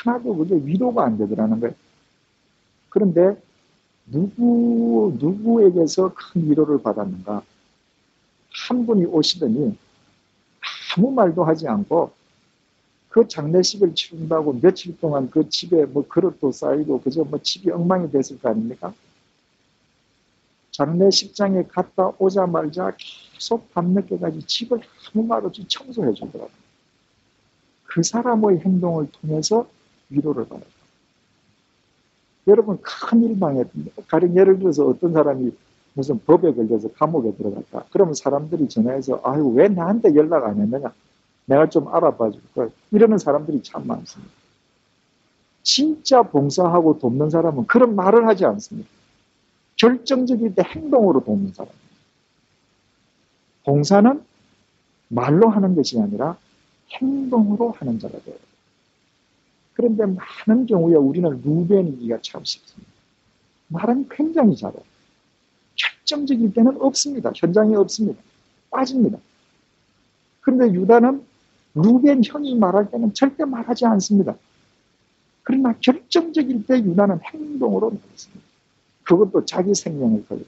하나도 그게 위로가 안 되더라는 거예요. 그런데 누구에게서 큰 위로를 받았는가? 한 분이 오시더니 아무 말도 하지 않고 그 장례식을 치른다고 며칠 동안 그 집에 뭐 그릇도 쌓이고 그저 뭐 집이 엉망이 됐을 거 아닙니까? 장례식장에 갔다 오자마자 계속 밤늦게까지 집을 아무 말 없이 청소해 주더라고요. 그 사람의 행동을 통해서 위로를 받았다. 여러분 큰 일방에 가령 예를 들어서 어떤 사람이 무슨 법에 걸려서 감옥에 들어갔다. 그러면 사람들이 전화해서 아유 왜 나한테 연락 안 했느냐. 내가 좀 알아봐 줄 걸. 이러는 사람들이 참 많습니다. 진짜 봉사하고 돕는 사람은 그런 말을 하지 않습니다. 결정적일 때 행동으로 돕는 사람. 봉사는 말로 하는 것이 아니라 행동으로 하는 자가 돼요. 그런데 많은 경우에 우리는 루벤이기가 참 쉽습니다. 말은 굉장히 잘해요. 결정적일 때는 없습니다. 현장에 없습니다. 빠집니다. 그런데 유다는 루벤 형이 말할 때는 절대 말하지 않습니다. 그러나 결정적일 때 유다는 행동으로 나섰습니다. 그것도 자기 생명을 걸고.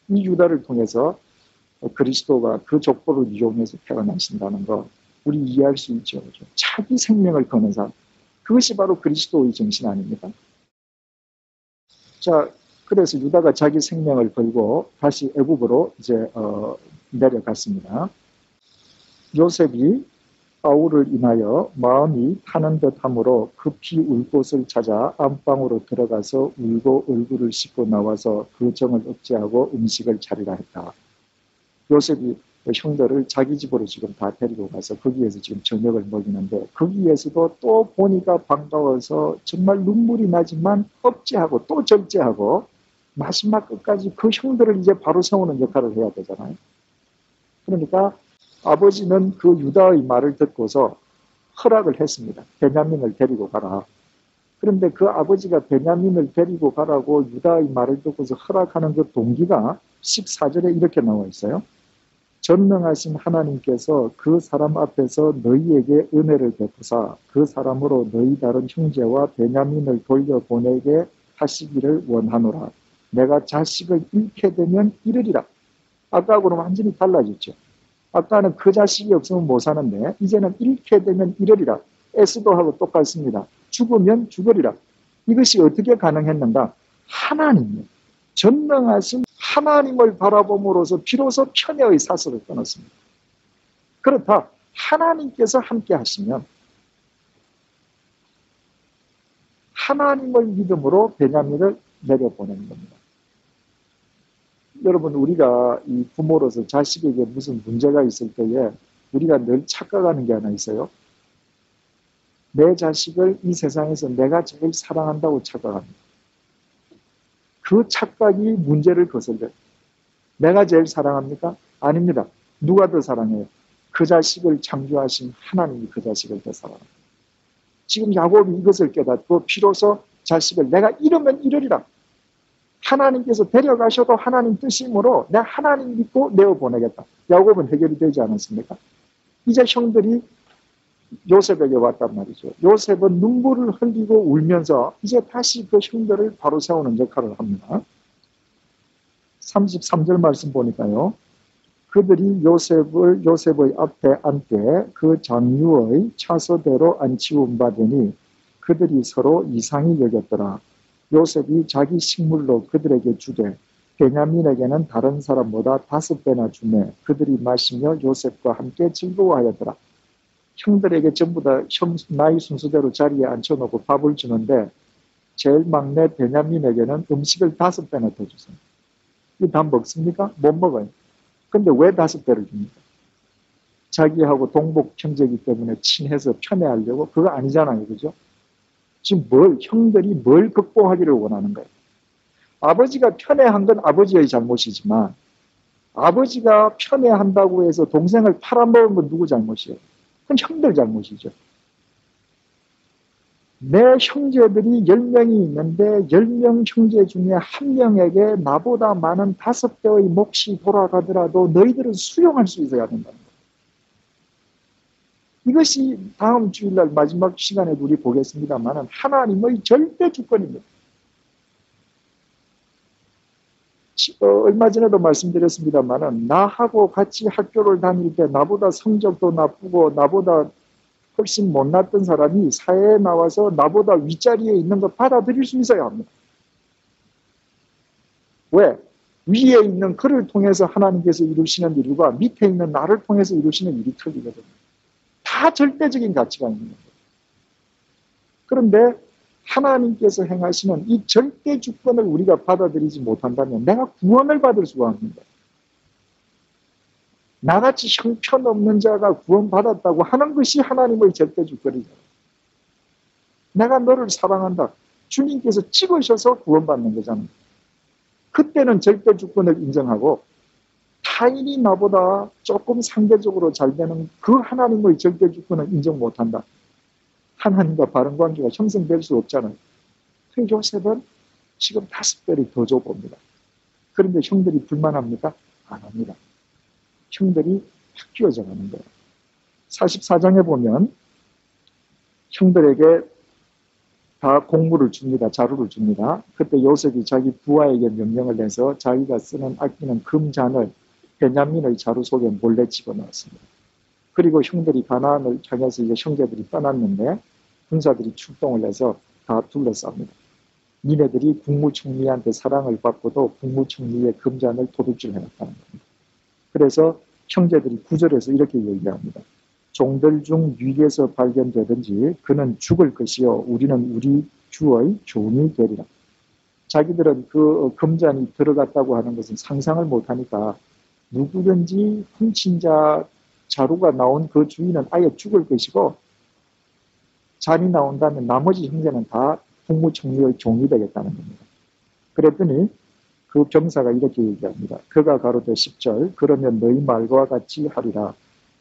이 유다를 통해서 그리스도가 그 족보를 이용해서 태어나신다는 거 우리 이해할 수 있죠. 자기 생명을 거는 사람. 그것이 바로 그리스도의 정신 아닙니까? 자, 그래서 유다가 자기 생명을 걸고 다시 애굽으로 이제 내려갔습니다. 요셉이 아울을 인하여 마음이 타는 듯함으로 급히 울 곳을 찾아 안방으로 들어가서 울고 얼굴을 씻고 나와서 그 정을 억제하고 음식을 차리라 했다. 요셉이 그 형들을 자기 집으로 지금 다 데리고 가서 거기에서 지금 저녁을 먹이는데 거기에서도 또 보니까 반가워서 정말 눈물이 나지만 억제하고 또 절제하고 마지막 끝까지 그 형들을 이제 바로 세우는 역할을 해야 되잖아요. 그러니까 아버지는 그 유다의 말을 듣고서 허락을 했습니다. 베냐민을 데리고 가라. 그런데 그 아버지가 베냐민을 데리고 가라고 유다의 말을 듣고서 허락하는 그 동기가 14절에 이렇게 나와 있어요. 전능하신 하나님께서 그 사람 앞에서 너희에게 은혜를 베푸사 그 사람으로 너희 다른 형제와 베냐민을 돌려보내게 하시기를 원하노라. 내가 자식을 잃게 되면 이르리라. 아까하고는 완전히 달라졌죠. 아까는 그 자식이 없으면 못 사는데 이제는 잃게 되면 이르리라. 에스도하고 똑같습니다. 죽으면 죽으리라. 이것이 어떻게 가능했는가? 하나님, 전능하신 하나님을 바라봄으로써 비로소 편애의 사슬을 끊었습니다. 그렇다. 하나님께서 함께 하시면 하나님을 믿음으로 베냐민을 내려보내는 겁니다. 여러분, 우리가 이 부모로서 자식에게 무슨 문제가 있을 때에 우리가 늘 착각하는 게 하나 있어요. 내 자식을 이 세상에서 내가 제일 사랑한다고 착각합니다. 그 착각이 문제를 거슬려요. 내가 제일 사랑합니까? 아닙니다. 누가 더 사랑해요? 그 자식을 창조하신 하나님이 그 자식을 더 사랑합니다. 지금 야곱이 이것을 깨닫고 비로소 자식을 내가 잃으면 잃으리라. 하나님께서 데려가셔도 하나님 뜻이므로 내가 하나님 믿고 내어보내겠다. 야곱은 해결이 되지 않았습니까? 이제 형들이 요셉에게 왔단 말이죠. 요셉은 눈물을 흘리고 울면서 이제 다시 그 형들을 바로 세우는 역할을 합니다. 33절 말씀 보니까요. 그들이 요셉의 앞에 앉되 그 장유의 차서대로 앉히움 받으니 그들이 서로 이상히 여겼더라. 요셉이 자기 식물로 그들에게 주되 베냐민에게는 다른 사람보다 5배나 주매 그들이 마시며 요셉과 함께 즐거워하였더라. 형들에게 전부 다 나이 순서대로 자리에 앉혀놓고 밥을 주는데 제일 막내 베냐민에게는 음식을 5배나 더 주세요. 이거 다 먹습니까? 못 먹어요. 근데 왜 5배를 줍니까? 자기하고 동복 형제이기 때문에 친해서 편애하려고? 그거 아니잖아요. 그죠? 지금 형들이 뭘 극복하기를 원하는 거예요. 아버지가 편애한 건 아버지의 잘못이지만 아버지가 편애한다고 해서 동생을 팔아먹은 건 누구 잘못이에요? 그건 형들 잘못이죠. 내 형제들이 10명이 있는데 10명 형제 중에 한 명에게 나보다 많은 5배의 몫이 돌아가더라도 너희들은 수용할 수 있어야 된다는 거예요. 이것이 다음 주일날 마지막 시간에 우리 보겠습니다만 하나님의 절대 주권입니다. 얼마 전에도 말씀드렸습니다만 나하고 같이 학교를 다닐 때 나보다 성적도 나쁘고 나보다 훨씬 못났던 사람이 사회에 나와서 나보다 윗자리에 있는 거 받아들일 수 있어야 합니다. 왜? 위에 있는 그를 통해서 하나님께서 이루시는 일과 밑에 있는 나를 통해서 이루시는 일이 틀리거든요. 다 절대적인 가치가 있는 거예요. 그런데 하나님께서 행하시는 이 절대 주권을 우리가 받아들이지 못한다면 내가 구원을 받을 수가 없습니다. 나같이 형편없는 자가 구원받았다고 하는 것이 하나님의 절대 주권이잖아요. 내가 너를 사랑한다. 주님께서 찍으셔서 구원받는 거잖아요. 그때는 절대 주권을 인정하고 타인이 나보다 조금 상대적으로 잘 되는 그 하나님의 절대 주권을 인정 못한다. 하나님과 바른 관계가 형성될 수 없잖아요. 그 요셉은 지금 5배를 더 줘봅니다. 그런데 형들이 불만합니까? 안 합니다. 형들이 바뀌어져 가는 거예요. 44장에 보면 형들에게 다 공물을 줍니다. 자루를 줍니다. 그때 요셉이 자기 부하에게 명령을 내서 자기가 쓰는 아끼는 금잔을 베냐민의 자루 속에 몰래 집어넣었습니다. 그리고 형들이 가나안을 향해서 이제 형제들이 떠났는데 군사들이 출동을 해서 다 둘러쌉니다. 니네들이 국무총리한테 사랑을 받고도 국무총리의 금잔을 도둑질 해놨다는 겁니다. 그래서 형제들이 9절에서 이렇게 얘기합니다. 종들 중 위에서 발견되든지 그는 죽을 것이요 우리는 우리 주의 종이 되리라. 자기들은 그 금잔이 들어갔다고 하는 것은 상상을 못하니까 누구든지 훔친 자루가 나온 그 주인은 아예 죽을 것이고 잔이 나온다면 나머지 형제는 다 국무총리의 종이 되겠다는 겁니다. 그랬더니 그 병사가 이렇게 얘기합니다. 그가 가로되 10절 그러면 너희 말과 같이 하리라.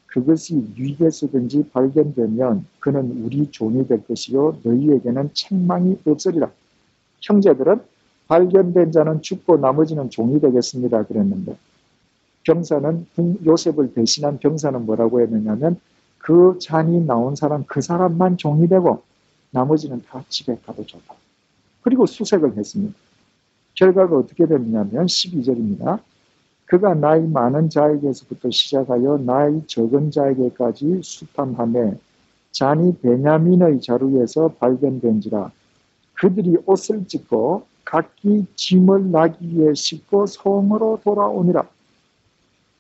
그것이 유익에서든지 발견되면 그는 우리 종이 될 것이요 너희에게는 책망이 없으리라. 형제들은 발견된 자는 죽고 나머지는 종이 되겠습니다. 그랬는데 병사는 요셉을 대신한 병사는 뭐라고 했느냐면 그 잔이 나온 사람 그 사람만 종이 되고 나머지는 다 집에 가도 좋다. 그리고 수색을 했습니다. 결과가 어떻게 됐냐면 12절입니다. 그가 나이 많은 자에게서부터 시작하여 나이 적은 자에게까지 수탐하며 잔이 베냐민의 자루에서 발견된지라. 그들이 옷을 찢고 각기 짐을 나기 위해 싣고 성으로 돌아오니라.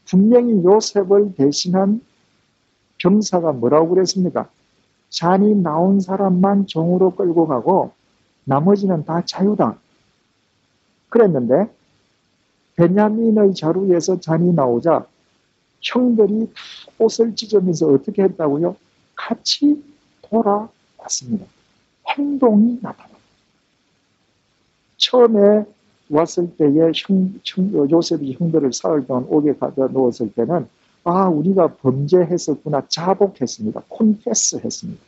분명히 요셉을 대신한 병사가 뭐라고 그랬습니까? 잔이 나온 사람만 종으로 끌고 가고 나머지는 다 자유다. 그랬는데 베냐민의 자루에서 잔이 나오자 형들이 옷을 찢으면서 어떻게 했다고요? 같이 돌아왔습니다. 행동이 나타납니다. 처음에 왔을 때에 요셉이 형들을 사흘 동안 옥에 가져 놓았을 때는 우리가 범죄했었구나 자복했습니다. 콘페스 했습니다.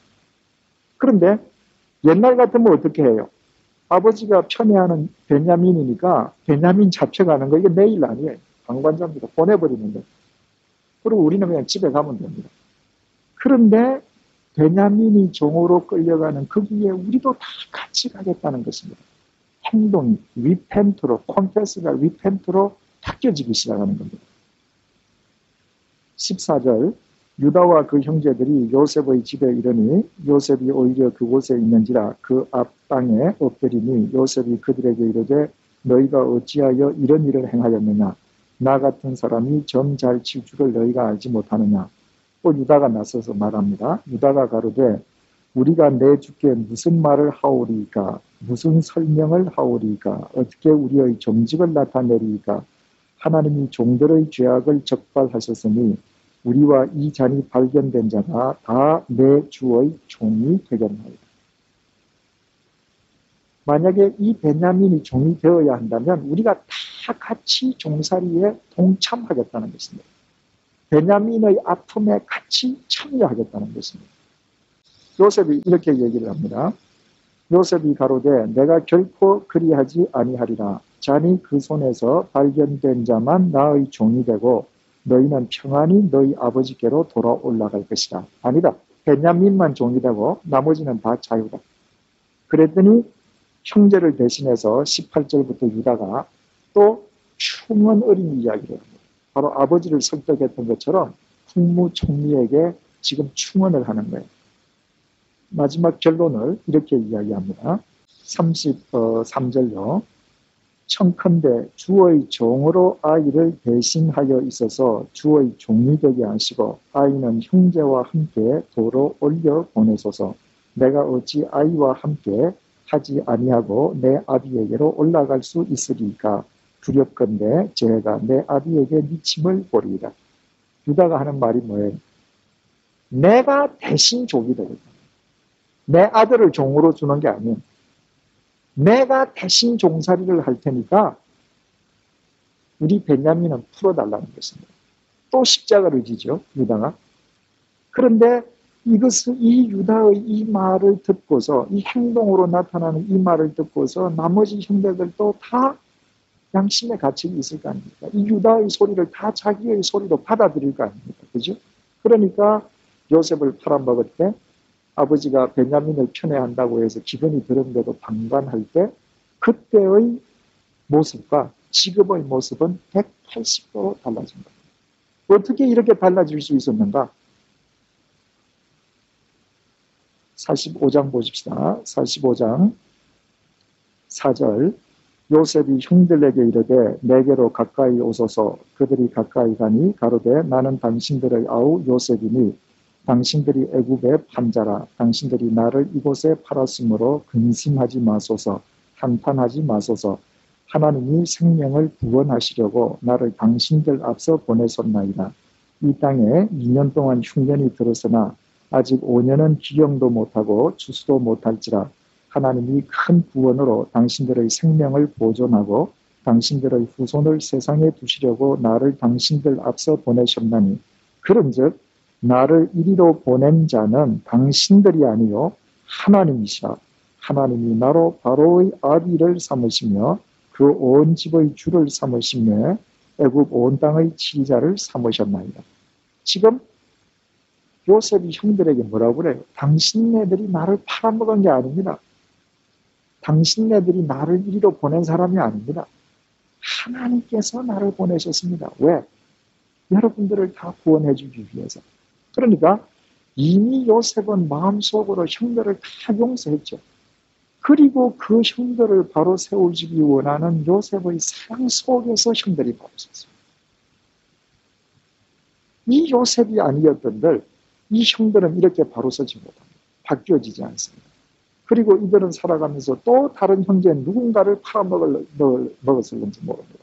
그런데 옛날 같으면 어떻게 해요? 아버지가 편애하는 베냐민이니까 베냐민 잡혀가는 거 이게 내일 아니에요. 방관자입니다. 보내버리는데. 그리고 우리는 그냥 집에 가면 됩니다. 그런데 베냐민이 종으로 끌려가는 거기에 우리도 다 같이 가겠다는 것입니다. 행동이 리펜트로, 콘페스가 리펜트로 바뀌어지기 시작하는 겁니다. 14절 유다와 그 형제들이 요셉의 집에 이르니 요셉이 오히려 그곳에 있는지라 그 앞 땅에 엎드리니 요셉이 그들에게 이르되 너희가 어찌하여 이런 일을 행하였느냐 나 같은 사람이 점 잘 칠 줄을 너희가 알지 못하느냐. 또 유다가 나서서 말합니다. 유다가 가로되 우리가 내 주께 무슨 말을 하오리이까 무슨 설명을 하오리이까 어떻게 우리의 정직을 나타내리이까 하나님이 종들의 죄악을 적발하셨으니 우리와 이 잔이 발견된 자가 다 내 주의 종이 되겠나이다. 만약에 이 베냐민이 종이 되어야 한다면 우리가 다 같이 종살이에 동참하겠다는 것입니다. 베냐민의 아픔에 같이 참여하겠다는 것입니다. 요셉이 이렇게 얘기를 합니다. 요셉이 가로되 내가 결코 그리하지 아니하리라. 잔이 그 손에서 발견된 자만 나의 종이 되고 너희는 평안히 너희 아버지께로 돌아 올라갈 것이다. 아니다. 베냐민만 종이 되고 나머지는 다 자유다. 그랬더니 형제를 대신해서 18절부터 유다가 또 충원 어린 이야기를 합니다. 바로 아버지를 설득했던 것처럼 국무총리에게 지금 충원을 하는 거예요. 마지막 결론을 이렇게 이야기합니다. 33절요. 청컨대 주의 종으로 아이를 대신하여 있어서 주의 종이 되게 하시고 아이는 형제와 함께 도로 올려 보내소서. 내가 어찌 아이와 함께 하지 아니하고 내 아비에게로 올라갈 수 있으리까 두렵건대 제가 내 아비에게 미침을 보리이다. 유다가 하는 말이 뭐예요? 내가 대신 종이 되겠다. 내 아들을 종으로 주는 게 아니에요. 내가 대신 종살이를 할 테니까 우리 베냐민은 풀어달라는 것입니다. 또 십자가를 지죠, 유다가. 그런데 이 유다의 이 말을 듣고서 이 행동으로 나타나는 이 말을 듣고서 나머지 형제들도 다 양심의 가책이 있을 거 아닙니까? 이 유다의 소리를 다 자기의 소리로 받아들일 거 아닙니까? 그죠? 그러니까 요셉을 팔아먹을 때 아버지가 베냐민을 편애한다고 해서 기분이 들었는데도 방관할 때 그때의 모습과 지금의 모습은 180도로 달라진 겁니다. 어떻게 이렇게 달라질 수 있었는가? 45장 보십시다. 45장 4절 요셉이 형들에게 이르되 내게로 가까이 오소서. 그들이 가까이 가니 가로되 나는 당신들의 아우 요셉이니 당신들이 애굽의 판자라. 당신들이 나를 이곳에 팔았으므로 근심하지 마소서. 한탄하지 마소서. 하나님이 생명을 구원하시려고 나를 당신들 앞서 보내셨나이다. 이 땅에 2년 동안 흉년이 들었으나 아직 5년은 기경도 못하고 추수도 못할지라 하나님이 큰 구원으로 당신들의 생명을 보존하고 당신들의 후손을 세상에 두시려고 나를 당신들 앞서 보내셨나니 그런즉 나를 이리로 보낸 자는 당신들이 아니요 하나님이시라. 하나님이 나로 바로의 아비를 삼으시며 그 온 집의 주를 삼으시며 애굽 온 땅의 치자를 삼으셨나이다. 지금 요셉이 형들에게 뭐라고 그래요? 당신네들이 나를 팔아먹은 게 아닙니다. 당신네들이 나를 이리로 보낸 사람이 아닙니다. 하나님께서 나를 보내셨습니다. 왜? 여러분들을 다 구원해 주기 위해서. 그러니까 이미 요셉은 마음속으로 형들을 다 용서했죠. 그리고 그 형들을 바로 세우기 원하는 요셉의 사랑 속에서 형들이 바로 섰습니다. 이 요셉이 아니었던들 이 형들은 이렇게 바로 서지 못합니다. 바뀌어지지 않습니다. 그리고 이들은 살아가면서 또 다른 형제 누군가를 팔아먹었을는지 모릅니다.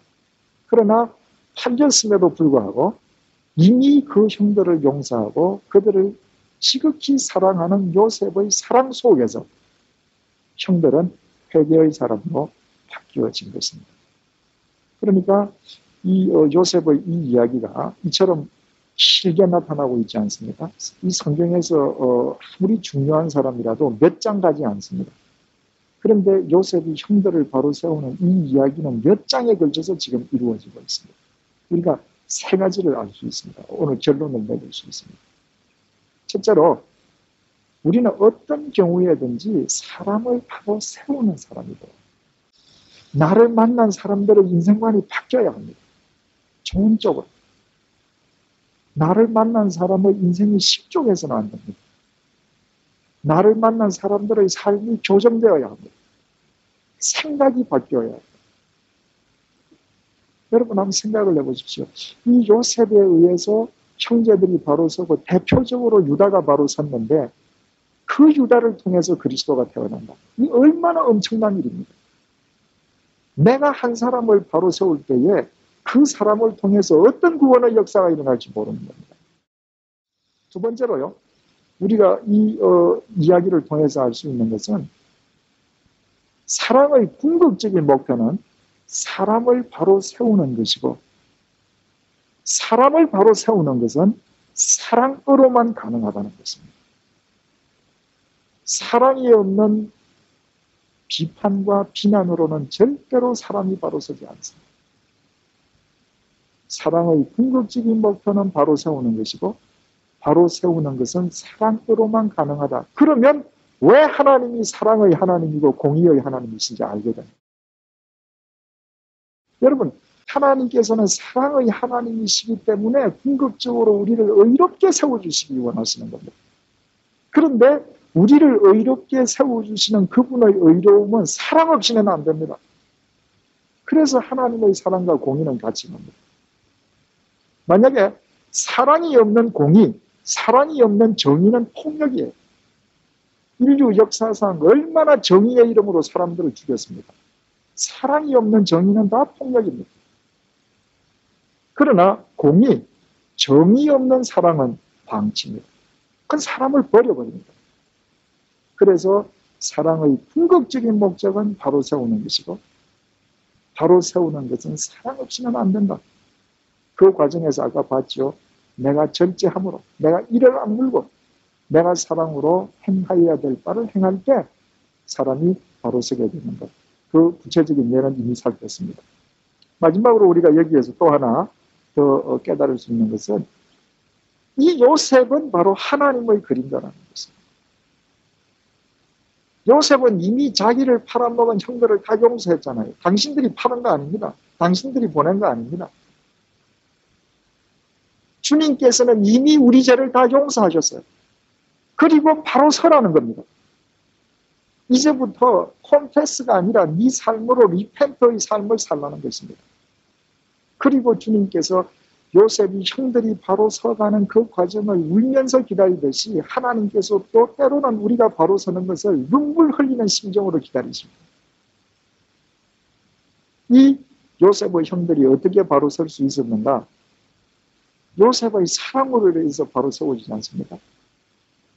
그러나 팔렸음에도 불구하고 이미 그 형들을 용서하고 그들을 지극히 사랑하는 요셉의 사랑 속에서 형들은 회개의 사람으로 바뀌어진 것입니다. 그러니까 이 요셉의 이 이야기가 이처럼 길게 나타나고 있지 않습니까? 이 성경에서 아무리 중요한 사람이라도 몇 장 가지 않습니다. 그런데 요셉이 형들을 바로 세우는 이 이야기는 몇 장에 걸쳐서 지금 이루어지고 있습니다. 우리가 세 가지를 알 수 있습니다. 오늘 결론을 내릴 수 있습니다. 첫째로 우리는 어떤 경우에든지 사람을 바로 세우는 사람이고 나를 만난 사람들의 인생관이 바뀌어야 합니다. 좋은 쪽으로. 나를 만난 사람의 인생이 식쪽에서는 안 됩니다. 나를 만난 사람들의 삶이 교정되어야 합니다. 생각이 바뀌어야 합니다. 여러분 한번 생각을 해보십시오. 이 요셉에 의해서 형제들이 바로 서고 대표적으로 유다가 바로 섰는데 그 유다를 통해서 그리스도가 태어난다. 이 얼마나 엄청난 일입니다. 내가 한 사람을 바로 세울 때에 그 사람을 통해서 어떤 구원의 역사가 일어날지 모르는 겁니다. 두 번째로요. 우리가 이 이야기를 통해서 알 수 있는 것은 사랑의 궁극적인 목표는 사람을 바로 세우는 것이고 사람을 바로 세우는 것은 사랑으로만 가능하다는 것입니다. 사랑이 없는 비판과 비난으로는 절대로 사람이 바로 서지 않습니다. 사랑의 궁극적인 목표는 바로 세우는 것이고 바로 세우는 것은 사랑으로만 가능하다. 그러면 왜 하나님이 사랑의 하나님이고 공의의 하나님이신지 알게 됩니다. 여러분, 하나님께서는 사랑의 하나님이시기 때문에 궁극적으로 우리를 의롭게 세워주시기 원하시는 겁니다. 그런데 우리를 의롭게 세워주시는 그분의 의로움은 사랑 없이는 안 됩니다. 그래서 하나님의 사랑과 공의는 같이 갑니다. 만약에 사랑이 없는 공의, 사랑이 없는 정의는 폭력이에요. 인류 역사상 얼마나 정의의 이름으로 사람들을 죽였습니까? 사랑이 없는 정의는 다 폭력입니다. 그러나 공의, 정의 없는 사랑은 방치입니다. 그건 사람을 버려버립니다. 그래서 사랑의 궁극적인 목적은 바로 세우는 것이고 바로 세우는 것은 사랑 없이는 안 된다. 그 과정에서 아까 봤죠. 내가 절제함으로, 내가 이를 악물고 내가 사랑으로 행하여야 될 바를 행할 때 사람이 바로 서게 되는 것. 그 구체적인 예는 이미 살폈습니다. 마지막으로 우리가 여기에서 또 하나 더 깨달을 수 있는 것은 이 요셉은 바로 하나님의 그림자라는 것입니다. 요셉은 이미 자기를 팔아먹은 형들을 다 용서했잖아요. 당신들이 팔은 거 아닙니다. 당신들이 보낸 거 아닙니다. 주님께서는 이미 우리 죄를 다 용서하셨어요. 그리고 바로 서라는 겁니다. 이제부터 콘페스가 아니라 네 삶으로 리펜터의 삶을 살라는 것입니다. 그리고 주님께서 요셉이 형들이 바로 서가는 그 과정을 울면서 기다리듯이 하나님께서 또 때로는 우리가 바로 서는 것을 눈물 흘리는 심정으로 기다리십니다. 이 요셉의 형들이 어떻게 바로 설 수 있었는가? 요셉의 사랑으로 인해서 바로 세워지지 않습니까?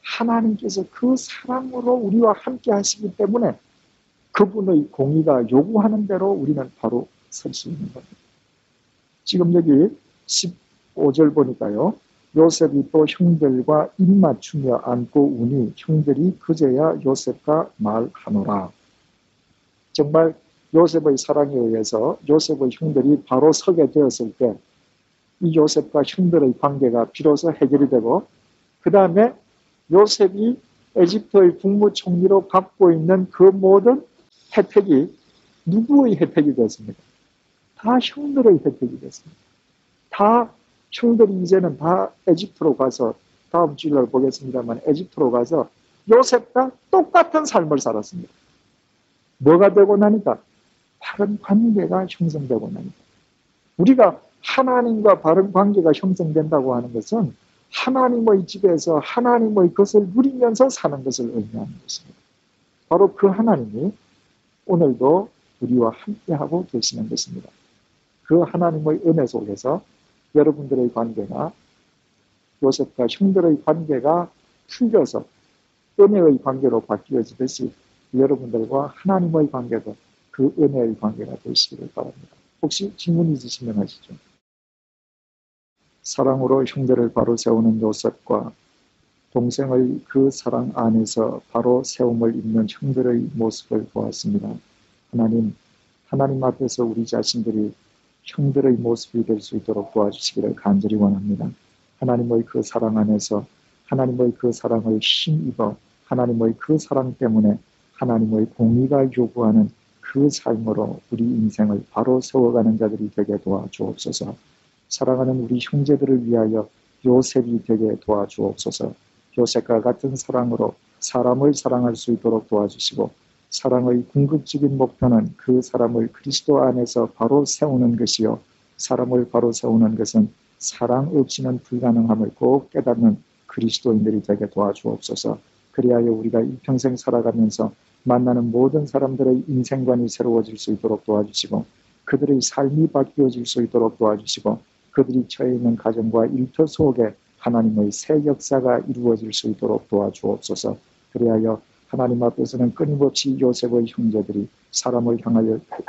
하나님께서 그 사랑으로 우리와 함께 하시기 때문에 그분의 공의가 요구하는 대로 우리는 바로 설 수 있는 겁니다. 지금 여기 15절 보니까요. 요셉이 또 형들과 입맞추며 안고 우니 형들이 그제야 요셉과 말하노라. 정말 요셉의 사랑에 의해서 요셉의 형들이 바로 서게 되었을 때 이 요셉과 형들의 관계가 비로소 해결이 되고 그 다음에 요셉이 에집트의 국무총리로 갖고 있는 그 모든 혜택이 누구의 혜택이 됐습니까? 다 형들의 혜택이 됐습니다. 다 형들이 이제는 다 에집트로 가서 다음 주일날 보겠습니다만 에집트로 가서 요셉과 똑같은 삶을 살았습니다. 뭐가 되고 나니까? 바른 관계가 형성되고 나니까. 우리가 하나님과 바른 관계가 형성된다고 하는 것은 하나님의 집에서 하나님의 것을 누리면서 사는 것을 의미하는 것입니다. 바로 그 하나님이 오늘도 우리와 함께하고 계시는 것입니다. 그 하나님의 은혜 속에서 여러분들의 관계가 요셉과 형들의 관계가 풀려서 은혜의 관계로 바뀌어지듯이 여러분들과 하나님의 관계도 그 은혜의 관계가 되시기를 바랍니다. 혹시 질문 있으시면 하시죠. 사랑으로 형들을 바로 세우는 요셉과 동생의 그 사랑 안에서 바로 세움을 입는 형들의 모습을 보았습니다. 하나님 앞에서 우리 자신들이 형들의 모습이 될 수 있도록 도와주시기를 간절히 원합니다. 하나님의 그 사랑 안에서 하나님의 그 사랑을 힘입어 하나님의 그 사랑 때문에 하나님의 공의가 요구하는 그 삶으로 우리 인생을 바로 세워가는 자들이 되게 도와주옵소서. 사랑하는 우리 형제들을 위하여 요셉이 되게 도와주옵소서. 요셉과 같은 사랑으로 사람을 사랑할 수 있도록 도와주시고 사랑의 궁극적인 목표는 그 사람을 그리스도 안에서 바로 세우는 것이요 사람을 바로 세우는 것은 사랑 없이는 불가능함을 꼭 깨닫는 그리스도인들이 되게 도와주옵소서. 그리하여 우리가 일평생 살아가면서 만나는 모든 사람들의 인생관이 새로워질 수 있도록 도와주시고 그들의 삶이 바뀌어질 수 있도록 도와주시고 그들이 처해 있는 가정과 일터 속에 하나님의 새 역사가 이루어질 수 있도록 도와주옵소서. 그리하여 하나님 앞에서는 끊임없이 요셉의 형제들이 사람을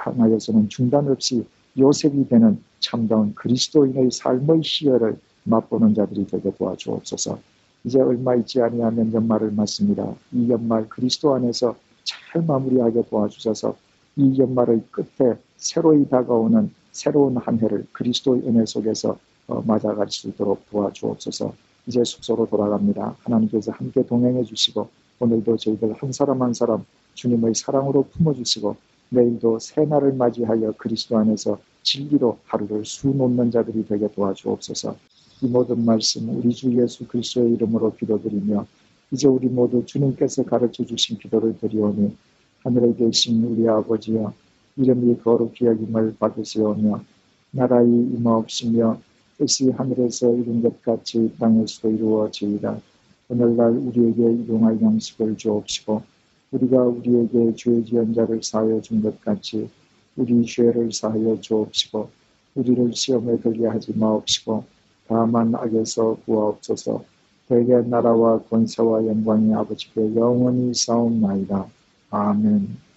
향하여서는 중단 없이 요셉이 되는 참다운 그리스도인의 삶의 시여를 맛보는 자들이 되게 도와주옵소서. 이제 얼마 있지 아니하면 연말을 맞습니다. 이 연말 그리스도 안에서 잘 마무리하게 도와주셔서 이 연말의 끝에 새로이 다가오는 새로운 한 해를 그리스도의 은혜 속에서 맞아갈 수 있도록 도와주옵소서. 이제 숙소로 돌아갑니다. 하나님께서 함께 동행해 주시고 오늘도 저희들 한 사람 한 사람 주님의 사랑으로 품어주시고 내일도 새 날을 맞이하여 그리스도 안에서 진리로 하루를 수놓는 자들이 되게 도와주옵소서. 이 모든 말씀 우리 주 예수 그리스도의 이름으로 기도드리며 이제 우리 모두 주님께서 가르쳐 주신 기도를 드리오니 하늘에 계신 우리 아버지여 이름이 거룩히 여김을 받으시오며 나라의 임하옵시며 뜻이 하늘에서 이룬 것 같이 땅에서도 이루어지이다. 오늘날 우리에게 일용할 양식을 주옵시고 우리가 우리에게 죄 지은 자를 사하여 준 것 같이 우리 죄를 사하여 주옵시고 우리를 시험에 들게 하지 마옵시고 다만 악에서 구하옵소서. 대개 나라와 권세와 영광이 아버지께 영원히 싸움나이다. 아멘.